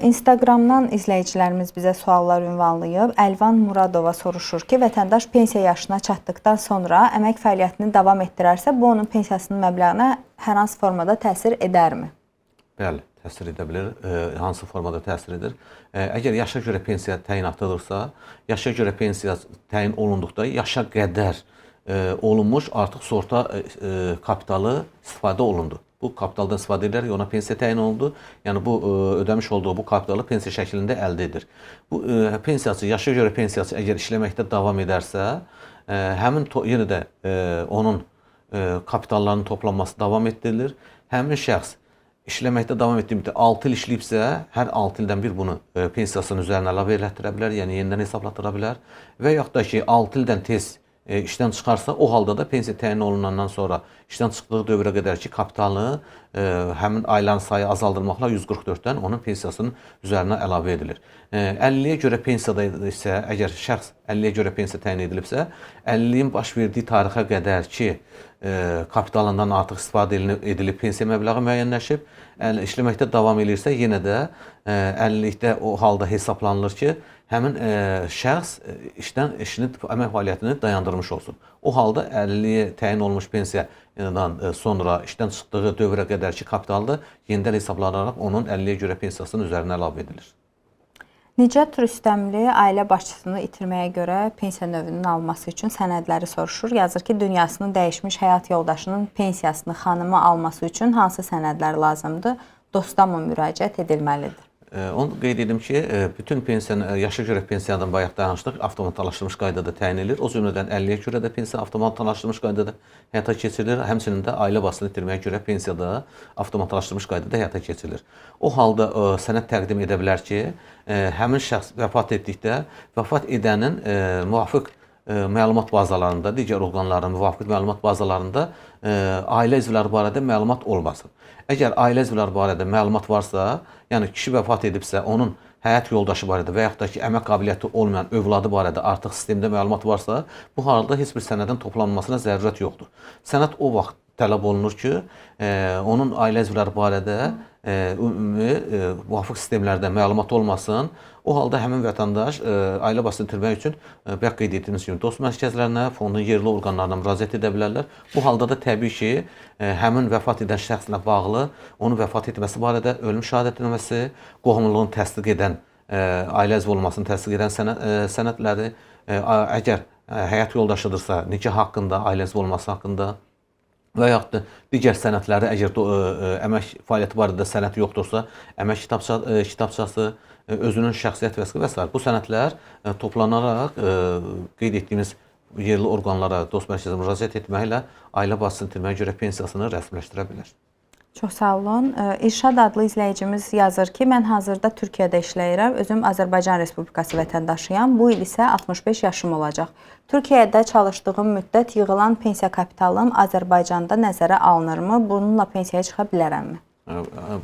Instagramdan izləyicilərimiz bizə suallar ünvanlayıb. Əlvan Muradova soruşur ki, vətəndaş pensiya yaşına çatdıqdan sonra əmək fəaliyyətini davam etdirərsə, bu onun pensiyasının məbləğinə hər hansı formada təsir edərmi? Bəli, təsir edə bilər. Hansı formada təsir edir? Əgər yaşa görə pensiya təyinatlıdırsa, yaşa görə pensiya təyin olunduqda yaşa qədər olunmuş artıq sığorta kapitalı istifadə olundu. Bu kapitaldan istifadə edilərək ona pensiya təyin olundu. Yəni, bu ödəmiş olduğu bu kapitalı pensiya şəklində əldə edir. Bu pensiyaçı, yaşa görə pensiyaçı əgər işləməkdə davam edərsə, həmin yenə də onun kapitallarının toplanması davam etdirilir. Həmin şəxs işləməkdə davam etdiyi 6 il işləyibsə, hər 6 ildən bir bunu pensiyasının üzərinə əlavə elətdirə bilər, yəni yenidən hesablatdıra bilər. Və yaxud da ki, 6 ildən tez işdən çıxarsa, o halda da pensiya təyin olunandan sonra işdən çıxdığı dövrə qədər ki, kapitalı həmin ayların sayı azaldılmaqla 144-dən onun pensiyasının üzərinə əlavə edilir. 50-yə görə pensiyada isə, əgər şəxs 50-yə görə pensiya təyin edilibsə, 50-yin baş verdiyi tarixə qədər ki, kapitalından artıq istifadə edilib pensiya məbləği müəyyənləşib, işləməkdə davam edirsə, yenə də 50-likdə o halda hesablanılır ki, həmin şəxs əmək fəaliyyətini dayandırmış olsun. O halda 50-yə təyin olunmuş pensiyadan sonra işdən çıxdığı dövrə qədərki kapitalda yenidən hesablanaraq onun 50-yə görə pensiyasının üzərinə əlavə edilir. Nicat Rüstəmli ailə başçısını itirməyə görə pensiya növünün alması üçün sənədləri soruşur. Yazır ki, dünyasını dəyişmiş həyat yoldaşının pensiyasını xanımı alması üçün hansı sənədlər lazımdır? Dosta mı müraciət edilməlidir? Onu qeyd edim ki, bütün yaşa görə pensiyadan bayaq danışdıq, avtomatlaşdırılmış qaydada təyin edilir. O cümlədən 50-yə görə də pensiya avtomatlaşdırılmış qaydada həyata keçirilir. Həmçinin də ailə başçısını itirməyə görə pensiyada avtomatlaşdırılmış qaydada həyata keçirilir. O halda sənəd təqdim edə bilər ki, həmin şəxs vəfat etdikdə vəfat edənin müvafiq məlumat bazalarında, digər orqanların müvafiq məlumat bazalarında ailə üzvləri barədə məlumat olmasın. Əgər ailə üzvləri barədə məlumat varsa, yəni kişi vəfat edibsə, onun həyat yoldaşı barədə və yaxud da ki, əmək qabiliyyəti olmayan övladı barədə artıq sistemdə məlumat varsa, bu halda heç bir sənədin toplanmasına zərurət yoxdur. Sənəd o vaxt tələb olunur ki, onun ailə üzvləri barədə ümumi müvafiq sistemlərdə məlumat olmasın. O halda həmin vətəndaş ailə başçısını itirmək üçün bayaq qeyd etdiyimiz kimi dost mərkəzlərinə, fondun yerli orqanlarına müraciət edə bilərlər. Bu halda da təbii ki, həmin vəfat edən şəxslə bağlı onun vəfat etməsi barədə ölüm şəhadətnaməsi, qohumluğunu təsdiq edən, ailə üzvü olmasını təsdiq edən sənədləri, əgər həyat yoldaşıdırsa, nikah haqqında, ailə üzvü olması haqqında və yaxud da digər sənədləri, əgər əmək fəaliyyəti barədə sənəd yoxdursa, əmək kitabçası, özünün şəxsiyyət vəsiqi və s. Bu sənədlər toplanaraq qeyd etdiyimiz yerli orqanlara, dost mərkəzinə müraciət etməklə ailə başçısını itirməyə görə pensiyasını rəsmiləşdirə bilər. Çox sağ olun. İrşad adlı izləyicimiz yazır ki, mən hazırda Türkiyədə işləyirəm, özüm Azərbaycan Respublikası vətəndaşıyam, bu il isə 65 yaşım olacaq. Türkiyədə çalışdığım müddət yığılan pensiya kapitalım Azərbaycanda nəzərə alınırmı? Bununla pensiyaya çıxa bilərəmmi?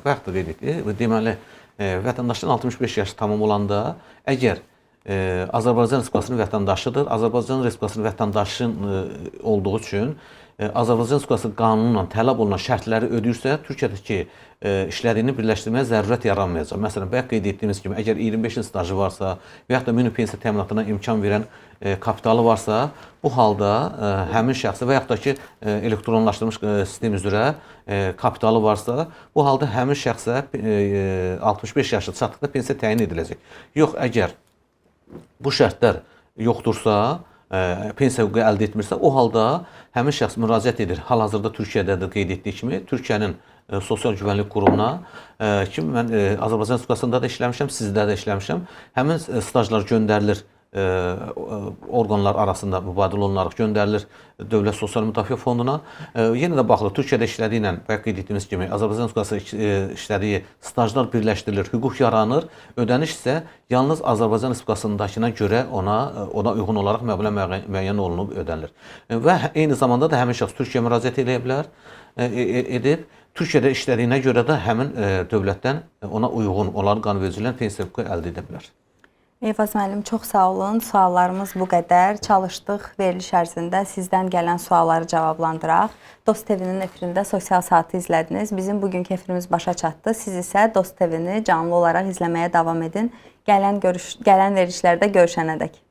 Bəxt da qeyd etdik. Deməli, vətəndaşın 65 yaşı tamam olanda, əgər Azərbaycan Respublikasının vətəndaşıdır, Azərbaycan Respublikasının vətəndaşın olduğu üçün Azərbaycan Respublikası qanunla tələb olunan şərtləri ödəyirsə, Türkiyədəki işlərini birləşdirməyə zərurət yaranmayacaq. Məsələn, bayaq qeyd etdiyimiz kimi, əgər 25 il stajı varsa və yaxud da minimum pensiya təminatına imkan verən kapitalı varsa, bu halda həmin şəxsə və yaxud da ki, elektronlaşdırılmış sistem üzrə kapitalı varsa, bu halda həmin şəxsə 65 yaşı çatdıqda pensiya təyin ediləcək. Yox, əgər bu şərtlər yoxdursa, pensiya hüququ əldə etmirsə, o halda həmin şəxs müraciət edir. Hal-hazırda Türkiyədədir qeyd etdiyi kimi, Türkiyənin Sosial Güvənlik Qurumuna ki, mən Azərbaycan Respublikasında da işləmişəm, sizdə də işləmişəm. Həmin stajlar göndərilir orqanlar arasında mübadilə olunaraq göndərilir Dövlət Sosial Müdafiə Fonduna. Yenə də baxılır, Türkiyədə işlədiyi ilə bayaq qeyd etdiyimiz kimi Azərbaycan Respublikası işlədiyi stajlar birləşdirilir, hüquq yaranır, ödəniş isə yalnız Azərbaycan Respublikasındakına görə ona uyğun olaraq məbləğ müəyyən olunub ödənilir. Və eyni zamanda da həmin şəxs Türkiyəyə müraciət edə bilər, edib Türkiyədə işlədiyinə görə də həmin dövlətdən ona uyğun olan qanunvericiliyin pensiya hüququ əldə edə bilər. Eyvaz müəllim, çox sağ olun. Suallarımız bu qədər. Çalışdıq veriliş ərzində sizdən gələn sualları cavablandıraq. Dost TV-nin efirində sosial saatı izlədiniz. Bizim bugünkü efirimiz başa çatdı. Siz isə Dost TV-ni canlı olaraq izləməyə davam edin. Gələn verilişlərdə görüşənədək.